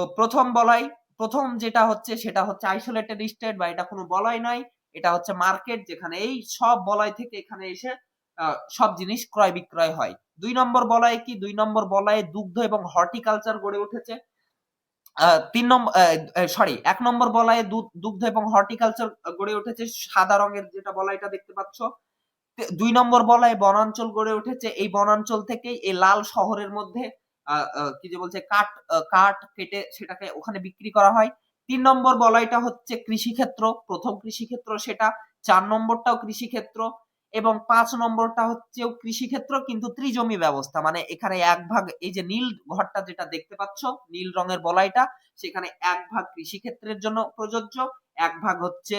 প্রথম যেটা হচ্ছে সেটা হচ্ছে আইসোলেটেড স্টেট, বা এটা কোনো বলয় নয়, এটা হচ্ছে মার্কেট, যেখানে এই সব বলয় থেকে এখানে এসে সব জিনিস ক্রয় বিক্রয় হয়। 2 নম্বর বলয় কি, 2 নম্বর বলয়ে দুগ্ধ এবং হর্টিকালচার গড়ে উঠেছে। 1 নম্বর বলয়ে দুগ্ধ এবং হর্টিকালচার গড়ে উঠেছে, সাদা রঙের যেটা বলয়টা দেখতে পাচ্ছ। 2 নম্বর বলয়ে বনাঞ্চল গড়ে উঠেছে, এই বনাঞ্চল থেকেই এই লাল শহরের মধ্যে কি যে বলছে কাঠ কেটে সেটাকে ওখানে বিক্রি করা হয়। 3 নম্বর বলয়টা হচ্ছে কৃষিক্ষেত্র, প্রথম কৃষিক্ষেত্র সেটা। 4 নম্বরটাও কৃষিক্ষেত্র, এবং 5 নম্বরটা হচ্ছে কৃষিক্ষেত্র কিন্তু ত্রিজমি ব্যবস্থা, মানে এখানে এক ভাগ, এই যে নীল ঘরটা যেটা দেখতে পাচ্ছ, নীল রঙের বলয়টা, সেখানে এক ভাগ কৃষিক্ষেত্রের জন্য প্রযোজ্য, এক ভাগ হচ্ছে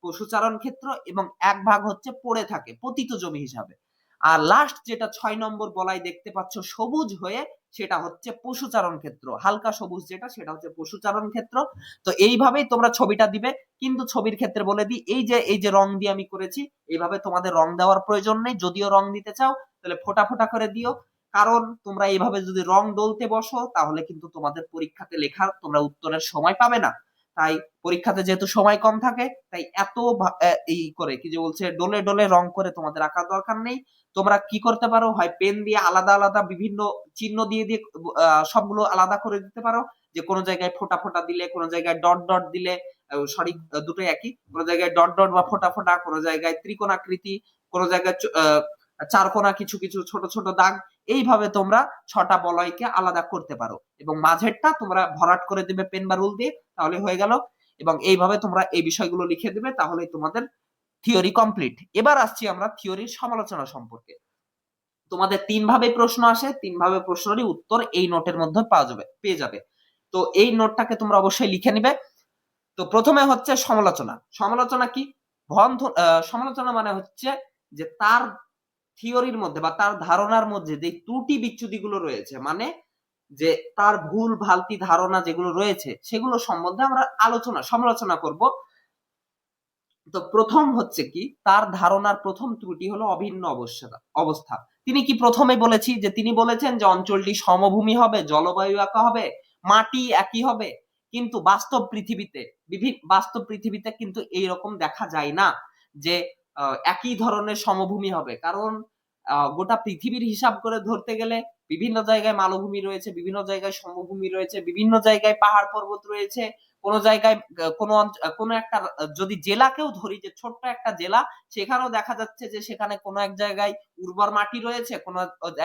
পশুচারণ ক্ষেত্র, এবং এক ভাগ হচ্ছে পড়ে থাকে পতিত জমি হিসাবে। আর লাস্ট যেটা 6 নম্বর বলয় দেখতে পাচ্ছ সবুজ হয়ে, সেটা হচ্ছে পশুচারণ ক্ষেত্র, হালকা সবুজ যেটা, সেটা হচ্ছে পশুচারণ ক্ষেত্র। তো এইভাবেই তোমরা ছবিটা দিবে, কিন্তু ছবির ক্ষেত্রে বলে দিই, এই যে রং দিয়ে আমি করেছি, এইভাবে তোমাদের রং দেওয়ার প্রয়োজন নেই। যদিও রং দিতে চাও তাহলে ফোটা ফোটা করে দিও, কারণ তোমরা এইভাবে যদি রং ডলতে বসো তাহলে কিন্তু তোমাদের পরীক্ষাতে লেখার তোমরা উত্তরের সময় পাবে না। তাই পরীক্ষাতে যেহেতু সময় কম থাকে, তাই এত এই করে কি যে বলছে ডলে ডলে রং করে তোমাদের আঁকার দরকার নেই। তোমরা কি করতে পারো, হয় পেন দিয়ে আলাদা আলাদা বিভিন্ন চিহ্ন দিয়ে দিয়ে সবগুলো আলাদা করে দিতে পারো, যে কোনো জায়গায় ফোটা ফোটা দিলে, কোনো জায়গায় ডট ডট দিলে, সরি দুটোই একই, কোনো জায়গায় ডট ডট বা ফোটা ফোটা, কোনো জায়গায় ত্রিকোণাকৃতি, কোনো জায়গায় চারকোনা কিছু কিছু ছোট ছোট দাগ। এইভাবে তোমরা 6টা বলয়কে আলাদা করতে পারো, এবং মাঝেরটা তোমরা ভরাট করে দিবে পেন বা রুল দিয়ে, তাহলে হয়ে গেল। এবং এইভাবে তোমরা এই বিষয়গুলো লিখে দিবে, তাহলে তোমাদের থিওরি কমপ্লিট। এবার আসছি আমরা থিওরির সমালোচনা সম্পর্কে। তোমাদের 3 ভাবে প্রশ্ন আসে, 3 ভাবে প্রশ্নেরই উত্তর এই নোটের মধ্যে পেয়ে যাবে। তো এই নোটটাকে তোমরা অবশ্যই লিখে নিবে। তো প্রথমে হচ্ছে সমালোচনা। সমালোচনা কি? সমালোচনা মানে হচ্ছে যে তার থিওরির মধ্যে বা তার ধারণার মধ্যে যে ত্রুটি বিচ্যুতিগুলো রয়েছে, মানে যে তার ভুল ভ্রান্তি ধারণা যেগুলো রয়েছে, সেগুলো সম্বন্ধে আমরা সমালোচনা করব। তো প্রথম হচ্ছে কি, তার ধারণার প্রথম ত্রুটি হলো অভিন্ন অবস্থা। তিনি কি প্রথমে বলেছি যে তিনি বলেছেন যে অঞ্চলটি সমভূমি হবে, জলবায়ু একা হবে, মাটি একই হবে, কিন্তু বাস্তব পৃথিবীতে কিন্তু এইরকম দেখা যায় না যে একই ধরনের সমভূমি হবে। কারণ গোটা পৃথিবীর হিসাব করে ধরতে গেলে বিভিন্ন জায়গায় মালভূমি রয়েছে, বিভিন্ন জায়গায় সমভূমি রয়েছে, বিভিন্ন জায়গায় পাহাড় পর্বত রয়েছে, কোন জায়গায় কোন একটা যদি জেলাকেও ধরি, যে ছোট্ট একটা জেলা, সেখানেও দেখা যাচ্ছে যে সেখানে কোন এক জায়গায় উর্বর মাটি রয়েছে, কোন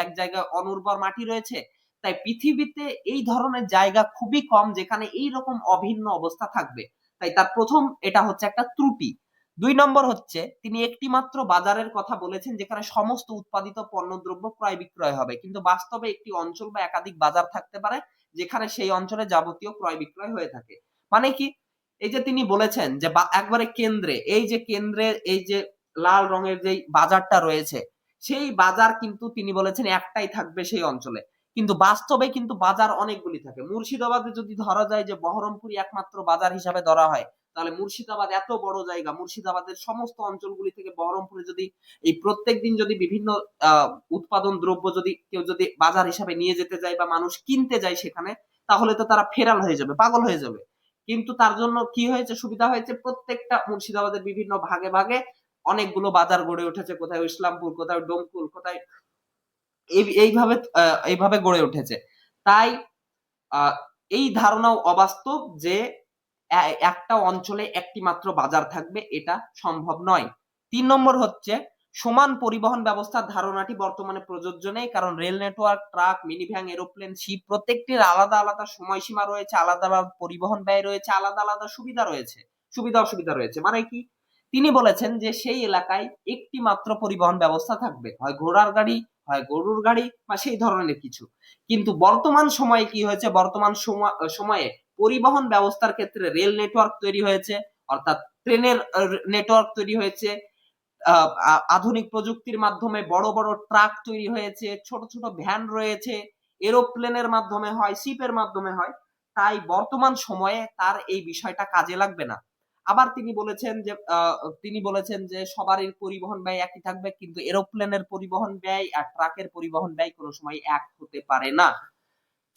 এক জায়গায় অনুর্বর মাটি রয়েছে। তাই পৃথিবীতে এই ধরনের জায়গা খুবই কম যেখানে এই রকম অভিন্ন অবস্থা থাকবে। তাই তার প্রথম এটা হচ্ছে একটা ত্রুটি। 2 নম্বর হচ্ছে তিনি একটি মাত্র বাজারের কথা বলেছেন যেখানে সমস্ত উৎপাদিত পণ্যদ্রব্য ক্রয় বিক্রয় হবে, কিন্তু বাস্তবে একটি অঞ্চল বা একাধিক বাজার থাকতে পারে যেখানে সেই অঞ্চলে যাবতীয় ক্রয় বিক্রয় হয়ে থাকে। মানে কি, এই যে তিনি বলেছেন যে একবারে কেন্দ্রে, এই যে লাল রঙের যে বাজারটা রয়েছে, সেই বাজার কিন্তু তিনি বলেছেন একটাই থাকবে সেই অঞ্চলে, কিন্তু বাস্তবে কিন্তু বাজার অনেকগুলি থাকে। মুর্শিদাবাদে যদি ধরা যায় যে বহরমপুরই একমাত্র বাজার হিসাবে ধরা হয়, তাহলে মুর্শিদাবাদ এত বড় জায়গা, মুর্শিদাবাদের সমস্ত অঞ্চলগুলি থেকে বহরমপুরে যদি এই প্রত্যেক দিন যদি বিভিন্ন উৎপাদন দ্রব্য যদি কেউ যদি বাজার হিসাবে নিয়ে যেতে যায় বা মানুষ কিনতে যায় সেখানে, তাহলে তো তারা ফেরাল হয়ে যাবে, পাগল হয়ে যাবে। কিন্তু তার জন্য কি হয়েছে, সুবিধা হয়েছে, প্রত্যেকটা মুর্শিদাবাদের বিভিন্ন ভাগে ভাগে অনেকগুলো বাজার গড়ে উঠেছে, কোথায় ইসলামপুর, কোথায় ডোমকুল, কোথায় এইভাবে গড়ে উঠেছে। তাই এই ধারণাও অবাস্তব যে একটা অঞ্চলে একটি মাত্র বাজার থাকবে, এটা সম্ভব নয়। 3 নম্বর হচ্ছে সমান পরিবহন ব্যবস্থার ধারণাটি বর্তমানে প্রযোজ্য নেই, কারণ rail network, truck, minivan, aeroplane, ship প্রত্যেকটির আলাদা আলাদা সময়সীমা রয়েছে, আলাদা আলাদা পরিবহন ব্যয় রয়েছে, আলাদা আলাদা সুবিধা রয়েছে, সুবিধা অসুবিধা রয়েছে। মানে কি, তিনি বলেছেন যে সেই এলাকায় একটি মাত্র পরিবহন ব্যবস্থা থাকবে, হয় ঘোড়ার গাড়ি, হয় গরুর গাড়ি, বা সেই ধরনের কিছু। কিন্তু বর্তমান সময়ে কি হয়েছে, বর্তমান সময়ে পরিবহন ব্যবস্থার ক্ষেত্রে রেল নেটওয়ার্ক তৈরি হয়েছে, অর্থাৎ ট্রেনের নেটওয়ার্ক তৈরি হয়েছে, আধুনিক প্রযুক্তির মাধ্যমে বড় বড় ট্রাক তৈরি হয়েছে, ছোট ছোট ভ্যান রয়েছে, এরোপ্লেনের মাধ্যমে হয়, শিপের মাধ্যমে হয়। তাই বর্তমান সময়ে তার এই বিষয়টা কাজে লাগবে না। আবার তিনি বলেছেন যে সবারই পরিবহন ব্যয় একই থাকবে, কিন্তু এরোপ্লেনের পরিবহন ব্যয় আর ট্রাকের পরিবহন ব্যয় কোনো সময় এক হতে পারে না।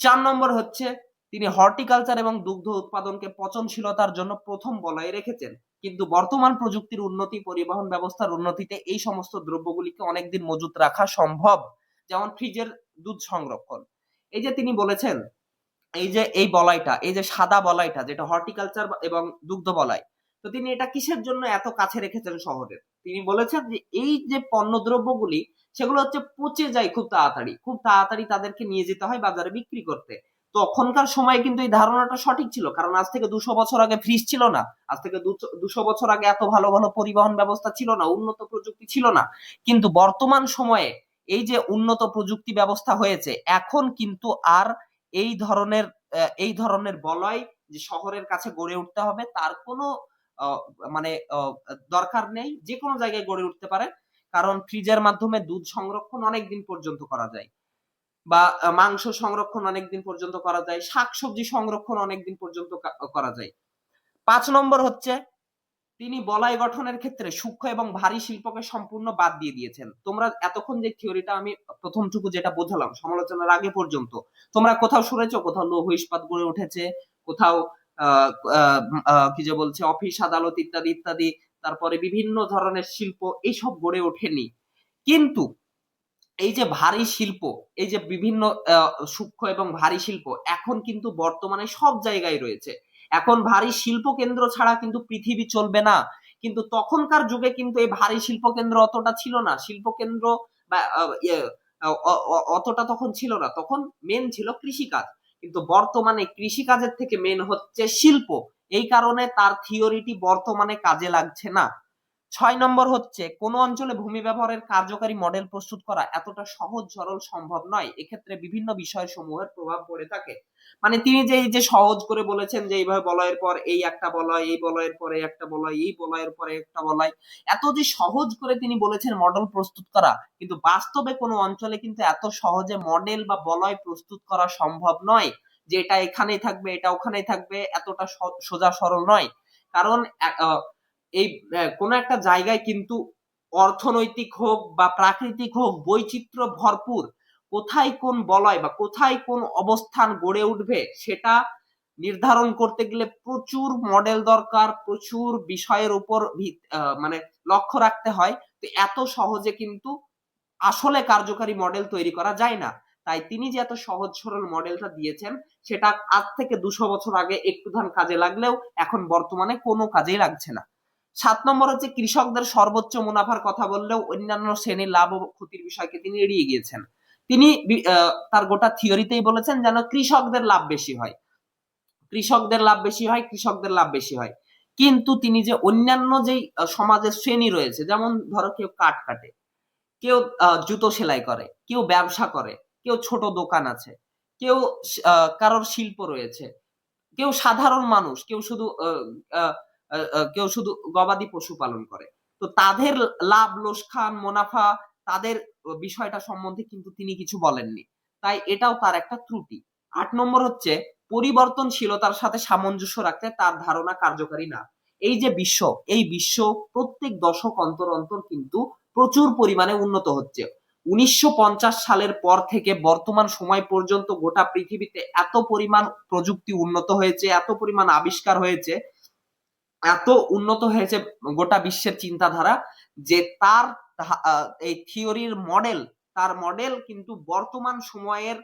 4 নম্বর হচ্ছে তিনি হর্টিকালচার এবং দুগ্ধ উৎপাদনকে পচনশীলতার জন্য প্রথম বলয়ে রেখেছেন, কিন্তু বর্তমান প্রযুক্তির উন্নতি, পরিবহন ব্যবস্থার উন্নতিতে এই সমস্ত দ্রব্যগুলিকে অনেকদিন মজুত রাখা সম্ভব, যেমন ফ্রিজের দুধ সংরক্ষণ। এই যে তিনি বলেছেন, এই যে এই বলয়টা, এই যে সাদা বলয়টা যেটা হর্টিকালচার এবং দুগ্ধ বলয়, তো তিনি এটা কিসের জন্য এত কাছে রেখেছেন শহরের? তিনি বলেছেন যে এই যে পণ্য দ্রব্যগুলি, সেগুলো হচ্ছে পচে যায় খুব তাড়াতাড়ি, খুব তাড়াতাড়ি তাদেরকে নিয়ে যেতে হয় বাজারে বিক্রি করতে। তখনকার সময় কিন্তু এই ধারণাটা সঠিক ছিল, কারণ আজ থেকে 200 বছর আগে ফ্রিজ ছিল না, আজ থেকে 200 বছর আগে এত ভালো ভালো পরিবহন ব্যবস্থা ছিল না, উন্নত প্রযুক্তি ছিল না। কিন্তু বর্তমান সময়ে এই যে উন্নত প্রযুক্তি ব্যবস্থা হয়েছে, এখন কিন্তু আর এই ধরনের বলয় যে শহরের কাছে গড়ে উঠতে হবে তার কোনো মানে দরকার নেই, যে কোনো জায়গায় গড়ে উঠতে পারে। কারণ ফ্রিজের মাধ্যমে দুধ সংরক্ষণ অনেক দিন পর্যন্ত করা যায়, বা মাংস সংরক্ষণ অনেক দিন পর্যন্ত করা যায়, শাকসবজি সংরক্ষণ অনেক দিন পর্যন্ত করা যায়। 5 নম্বর হচ্ছে তিনি বলয় গঠনের ক্ষেত্রে সূক্ষ্ম এবং ভারী শিল্পকে সম্পূর্ণ বাদ দিয়ে দিয়েছেন। তোমরা এতক্ষণ যে থিওরিটা আমি প্রথমটুকু যেটা বোঝালাম সমালোচনার আগে পর্যন্ত, তোমরা কোথাও শুনেছো কোথাও লৌহ ইস্পাত গড়ে উঠেছে, কোথাও কি যে বলছে অফিস আদালত ইত্যাদি ইত্যাদি, তারপরে বিভিন্ন ধরনের শিল্প, এইসব গড়ে ওঠেনি। কিন্তু এই যে ভারী শিল্প, এই যে বিভিন্ন সূক্ষ্ম এবং ভারী শিল্প এখন কিন্তু বর্তমানে সব জায়গায় রয়েছে। এখন ভারী শিল্প কেন্দ্র ছাড়া কিন্তু পৃথিবী চলবে না। কিন্তু তখনকার যুগে কিন্তু এই ভারী শিল্প কেন্দ্র অতটা ছিল না, শিল্প কেন্দ্র বা অতটা তখন ছিল না, তখন মেন ছিল কৃষিকাজ। কিন্তু বর্তমানে কৃষিকাজের থেকে মেন হচ্ছে শিল্প, এই কারণে তার থিওরিটি বর্তমানে কাজে লাগছে না। 6 নম্বর হচ্ছে কোন অঞ্চলে ভূমি ব্যবহারের কার্যকারী মডেল প্রস্তুত করা এতটা সহজ সরল সম্ভব নয়, এক্ষেত্রে বিভিন্ন বিষয় সমূহের প্রভাব পড়ে থাকে। মানে তিনি যে এই যে সহজ করে বলেছেন যে এইভাবে বলয়ের পর এই একটা বলয়, এই বলয়ের পরে একটা বলয়, এই বলয়ের পরে একটা বলয়, এত যে সহজ করে তিনি বলেছেন মডেল প্রস্তুত করা, কিন্তু বাস্তবে কোনো অঞ্চলে কিন্তু এত সহজে মডেল বা বলয় প্রস্তুত করা সম্ভব নয় যে এটা এখানেই থাকবে, এটা ওখানেই থাকবে, এতটা সোজা সরল নয়। কারণ এই কোন একটা জায়গায় কিন্তু অর্থনৈতিক হোক বা প্রাকৃতিক হোক বৈচিত্র্য ভরপুর, কোথায় কোন বলয় বা কোথায় কোন অবস্থান গড়ে উঠবে সেটা নির্ধারণ করতে গেলে প্রচুর মডেল দরকার, প্রচুর বিষয়ের উপর মানে লক্ষ্য রাখতে হয়। তো এত সহজে কিন্তু আসলে কার্যকারী মডেল তৈরি করা যায় না। তাই তিনি যে এত সহজ সরল মডেলটা দিয়েছেন, সেটা আজ থেকে 200 বছর আগে একটু ধান কাজে লাগলেও এখন বর্তমানে কোনো কাজেই লাগছে না। 7 নম্বর হচ্ছে কৃষকদের সর্বোচ্চ মুনাফার কথা বললেও অন্যান্য শ্রেণীর লাভ ও ক্ষতির বিষয়কে তিনি এড়িয়ে গিয়েছেন। তিনি তার গোটা থিওরিতেই বলেছেন যেন কৃষকদের লাভ বেশি হয়, কৃষকদের লাভ বেশি হয়, কৃষকদের লাভ বেশি হয়। কিন্তু তিনি যে অন্যান্য যেই সমাজের শ্রেণী রয়েছে, যেমন ধরো কেউ কাঠ কাটে, কেউ জুতো সেলাই করে, কেউ ব্যবসা করে, কেউ ছোট দোকান আছে, কেউ কারোর শিল্প রয়েছে, কেউ সাধারণ মানুষ, কেউ শুধু গবাদি পশু পালন করে। তো তাদের লাভ লোকসান মুনাফা, তাদের বিষয়টা সম্বন্ধে কিন্তু তিনি কিছু বলেননি। তাই এটাও তার একটা ত্রুটি। 8 নম্বর হচ্ছে পরিবর্তনশীলতার সাথে সামঞ্জস্য রাখতে তার ধারণা কার্যকারী না। এই যে এই বিশ্ব প্রত্যেক দশক অন্তর অন্তর কিন্তু প্রচুর পরিমাণে উন্নত হচ্ছে। 1950 সালের পর থেকে বর্তমান সময় পর্যন্ত গোটা পৃথিবীতে এত পরিমাণ প্রযুক্তি উন্নত হয়েছে, এত পরিমাণ আবিষ্কার হয়েছে, এত উন্নত হয়েছে গোটা বিশ্বের চিন্তাধারা, যে তার এই থিওরির মডেল, তার মডেল কিন্তু বর্তমান সময়ের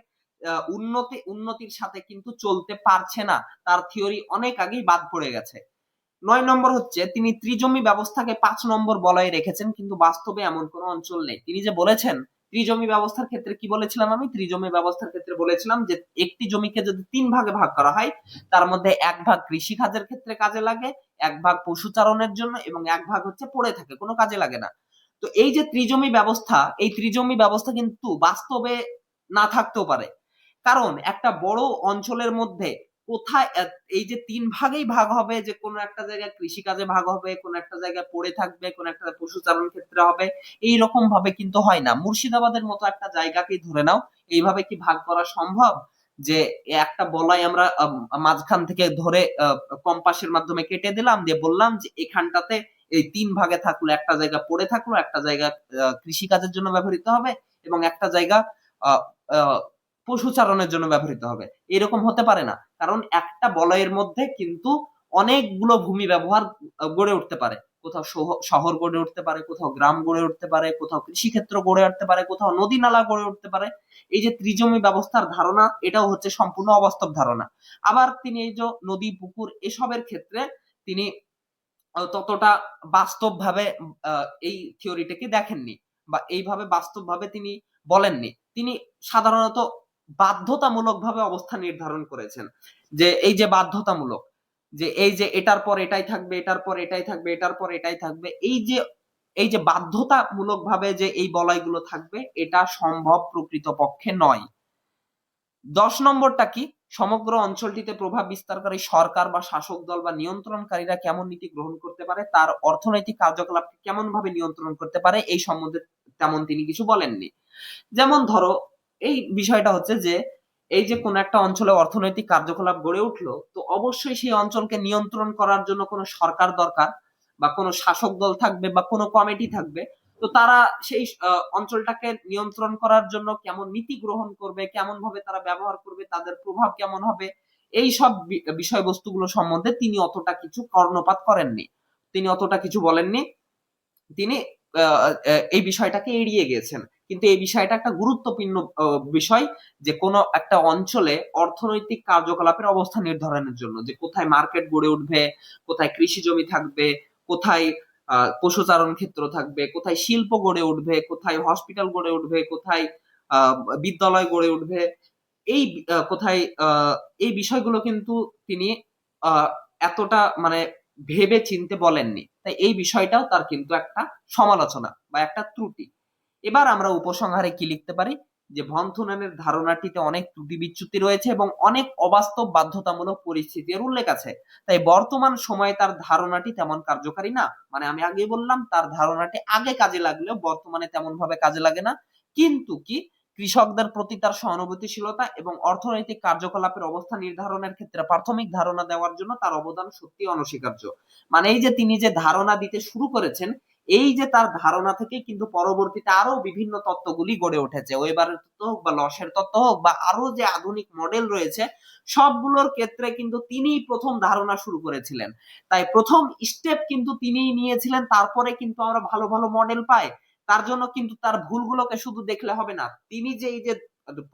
উন্নতির সাথে কিন্তু চলতে পারছে না, তার থিওরি অনেক আগেই বাদ পড়ে গেছে। 9 নম্বর হচ্ছে তিনি ত্রিজমি ব্যবস্থাকে 5 নম্বর বলয়ে রেখেছেন, কিন্তু বাস্তবে এমন কোনো অঞ্চল নেই। তিনি যে বলেছেন ত্রিজমি ব্যবস্থার ক্ষেত্রে কি বলেছিলাম, আমি ত্রিজমি ব্যবস্থার ক্ষেত্রে বলেছিলাম যে একটি জমিকে যদি 3 ভাগে ভাগ করা হয়, তার মধ্যে 1 ভাগ কৃষি কাজের ক্ষেত্রে কাজে লাগে, 1 ভাগ পশুচারণের জন্য, এবং 1 ভাগ হচ্ছে পড়ে থাকে, কোনো কাজে লাগে না। তো এই যে ত্রিজমি ব্যবস্থা, এই ত্রিজমি ব্যবস্থা কিন্তু বাস্তবে না থাকতেও পারে, কারণ একটা বড় অঞ্চলের মধ্যে কোথায় এই যে 3 ভাগেই ভাগ হবে, যে কোনো একটা জায়গায় কৃষি কাজে ভাগ হবে, কোন একটা জায়গায় পড়ে থাকবে, কোন একটা পশুচারণ ক্ষেত্রে হবে, এই রকম ভাবে কিন্তু হয় না। মুর্শিদাবাদের মতো একটা জায়গাকেই ধরে নাও, এইভাবে কি ভাগ করা সম্ভব যে একটা বলাই আমরা মাঝখান থেকে ধরে কম্পাসের মাধ্যমে কেটে দিলাম, দিয়ে বললাম যে এখানটাতে এই 3 ভাগে থাকলো, একটা জায়গা পড়ে থাকলো, একটা জায়গা কৃষি কাজের জন্য ব্যবহৃত হবে, এবং একটা জায়গা আহ আহ পশুচারণের জন্য ব্যবহৃত হবে। এরকম হতে পারে না, কারণ একটা বলয়ের মধ্যে কিন্তু অনেকগুলো ভূমি ব্যবহার গড়ে উঠতে পারে। কোথাও শহর গড়ে উঠতে পারে, কোথাও গ্রাম গড়ে উঠতে পারে, কোথাও কৃষিক্ষেত্র গড়ে উঠতে পারে, কোথাও নদী নালা গড়ে উঠতে পারে। এই যে ত্রিজমি ব্যবস্থার ধারণা, এটাও হচ্ছে সম্পূর্ণ অবাস্তব ধারণা। আবার তিনি এই যে নদী পুকুর এসবের ক্ষেত্রে তিনি ততটা বাস্তবভাবে এই থিওরিটাকে দেখেননি, বা এইভাবে বাস্তবভাবে তিনি বলেননি। তিনি সাধারণত বাধ্যতামূলক ভাবে অবস্থান নির্ধারণ করেছেন, যে এই যে বাধ্যতামূলক, যে এই যে এটার পর এটাই থাকবে, এটার পর এটাই থাকবে, এটার পর এটাই থাকবে, এই যে বাধ্যতামূলক ভাবে যে এই বলয়গুলো থাকবে, এটা সম্ভব প্রকৃতপক্ষে নয়। 10 নম্বরটা কি, সমগ্র অঞ্চলটিতে প্রভাব বিস্তারকারী সরকার বা শাসক দল বা নিয়ন্ত্রণকারীরা কেমন নীতি গ্রহণ করতে পারে, তার অর্থনৈতিক কার্যকলাপকে কেমন ভাবে নিয়ন্ত্রণ করতে পারে, এই সম্বন্ধে তেমন তিনি কিছু বলেননি। যেমন ধরো, এই বিষয়টা হচ্ছে যে এই যে কোন একটা অঞ্চলে অর্থনৈতিক কার্যকলাপ গড়ে উঠলো, তো অবশ্যই সেই অঞ্চলকে নিয়ন্ত্রণ করার জন্য কোনো সরকার দরকার, বা কোনো শাসক দল থাকবে, বা কোনো কমিটি থাকবে। তো তারা সেই অঞ্চলটাকে নিয়ন্ত্রণ করার জন্য কেমন নীতি গ্রহণ করবে, কেমন ভাবে তারা ব্যবহার করবে, তাদের প্রভাব কেমন হবে, এই সব বিষয়বস্তুগুলো সম্বন্ধে তিনি অতটা কিছু কর্ণপাত করেননি, তিনি অতটা কিছু বলেননি। তিনি এই বিষয়টাকে এড়িয়ে গেছেন। কিন্তু এই বিষয়টা একটা গুরুত্বপূর্ণ বিষয়, যে কোনো একটা অঞ্চলে অর্থনৈতিক কার্যকলাপের অবস্থা নির্ধারণের জন্য, যে কোথায় মার্কেট গড়ে উঠবে, কোথায় কৃষি জমি থাকবে, কোথায় পশুচারণ ক্ষেত্র থাকবে, কোথায় শিল্প গড়ে উঠবে, কোথায় হসপিটাল গড়ে উঠবে, কোথায় বিদ্যালয় গড়ে উঠবে, এই কোথায় এই বিষয়গুলো কিন্তু তিনি এতটা মানে ভেবে চিনতে বলেননি। তাই এই বিষয়টাও তার কিন্তু একটা সমালোচনা বা একটা ত্রুটি। এবার আমরা উপসংহারে কি লিখতে পারি, যে ভন থুনেনের ধারণাটিতে অনেক ত্রুটি বিচ্যুতি রয়েছে এবং অনেক অবাস্তব বাধ্যতামূলক পরিস্থিতির উল্লেখ আছে। তাই বর্তমান সময়ে তার ধারণাটি তেমন কার্যকারী না। মানে আমি আগে বললাম, তার ধারণাটি আগে কাজে লাগলেও বর্তমানে তেমন ভাবে কাজে লাগে না। কিন্তু কি, কৃষকদের প্রতি তার সহানুভূতিশীলতা এবং অর্থনৈতিক কার্যকলাপের অবস্থা নির্ধারণের ক্ষেত্রে প্রাথমিক ধারণা দেওয়ার জন্য তার অবদান সত্যি অনস্বীকার্য। মানে এই যে তিনি যে ধারণা দিতে শুরু করেছেন, এই যে তার ধারণা থেকে কিন্তু পরবর্তীতে আরো বিভিন্ন তত্ত্বগুলি গড়ে উঠেছে, ওয়েবারের তত্ত্ব হোক বা লসের তত্ত্ব হোক বা আরো যে আধুনিক মডেল রয়েছে, সবগুলোর ক্ষেত্রে কিন্তু তিনিই প্রথম ধারণা শুরু করেছিলেন। তাই প্রথম স্টেপ কিন্তু তিনিই নিয়েছিলেন, তারপরে কিন্তু আমরা ভালো ভালো মডেল পাই। তার জন্য কিন্তু তার ভুলগুলোকে শুধু দেখলে হবে না, তিনি যে এই যে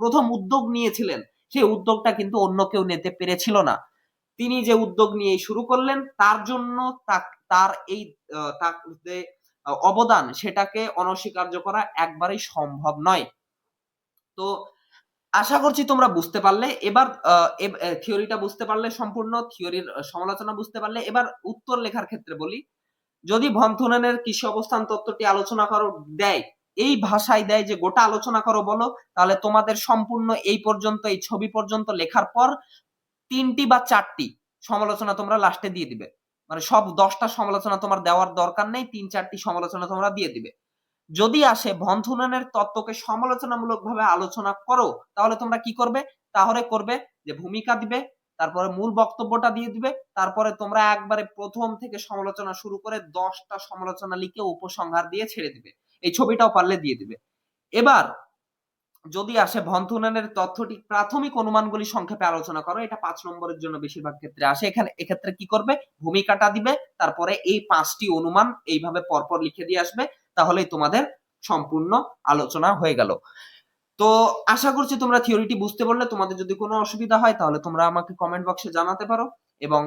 প্রথম উদ্যোগ নিয়েছিলেন, সেই উদ্যোগটা কিন্তু অন্য কেউ নিতে পেরেছিল না। তিনি যে উদ্যোগ নিয়ে শুরু করলেন, তার জন্য তার এই তার যে অবদান, সেটাকে অনস্বীকার্য করা একবারেই সম্ভব নয়। তো আশা করছি তোমরা বুঝতে পারলে। এবার থিওরিটা বুঝতে পারলে, সম্পূর্ণ থিওরির সমালোচনা বুঝতে পারলে। এবার উত্তর লেখার ক্ষেত্রে বলি, যদি ভন থুনেনের কৃষি অবস্থান তত্ত্বটি আলোচনা করো দেয়, এই ভাষায় দেয় যে গোটা আলোচনা করো বলো, তাহলে তোমাদের সম্পূর্ণ এই পর্যন্ত, এই ছবি পর্যন্ত লেখার পর 3টি বা 4টি সমালোচনা তোমরা লাস্টে দিয়ে দিবে। মানে সব 10টা সমালোচনা তোমার দেওয়ার দরকার নেই, 3-4টি সমালোচনা তোমরা দিয়ে দিবে। যদি আসে ভন থুনেনের তত্ত্বকে সমালোচনামূলক ভাবে আলোচনা করো, তাহলে তোমরা কি করবে, তাহলে করবে যে ভূমিকা দিবে, তারপরে মূল বক্তব্যটা দিয়ে দিবে, তারপরে তোমরা একবারে প্রথম থেকে সমালোচনা শুরু করে 10টা সমালোচনা লিখে উপসংহার দিয়ে ছেড়ে দিবে। এই ছবিটাও পারলে দিয়ে দিবে। এবার যদি আসে ভন থুনেনের তথ্যটি প্রাথমিক অনুমানগুলি সংক্ষেপে আলোচনা করো, এটা 5 নম্বরের জন্য বেশিরভাগ ক্ষেত্রে আসে। এক্ষেত্রে কি করবে, ভূমিকাটা দিবে, তারপরে এই 5টি অনুমান এইভাবে পরপর লিখে দিয়ে আসবে, তাহলেই তোমাদের সম্পূর্ণ আলোচনা হয়ে গেল। তো আশা করছি তোমরা থিওরিটি বুঝতে পারলে। তোমাদের যদি কোনো অসুবিধা হয় তাহলে তোমরা আমাকে কমেন্ট বক্সে জানাতে পারো, এবং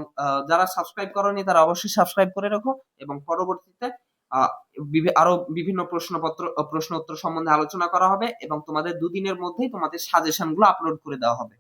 যারা সাবস্ক্রাইব করোনি তারা অবশ্যই সাবস্ক্রাইব করে রাখো, এবং পরবর্তীতে আহ, আরো বিভিন্ন প্রশ্ন উত্তর সম্বন্ধে আলোচনা করা হবে, এবং তোমাদের দুদিনের মধ্যেই তোমাদের সাজেশন গুলো আপলোড করে দেওয়া হবে।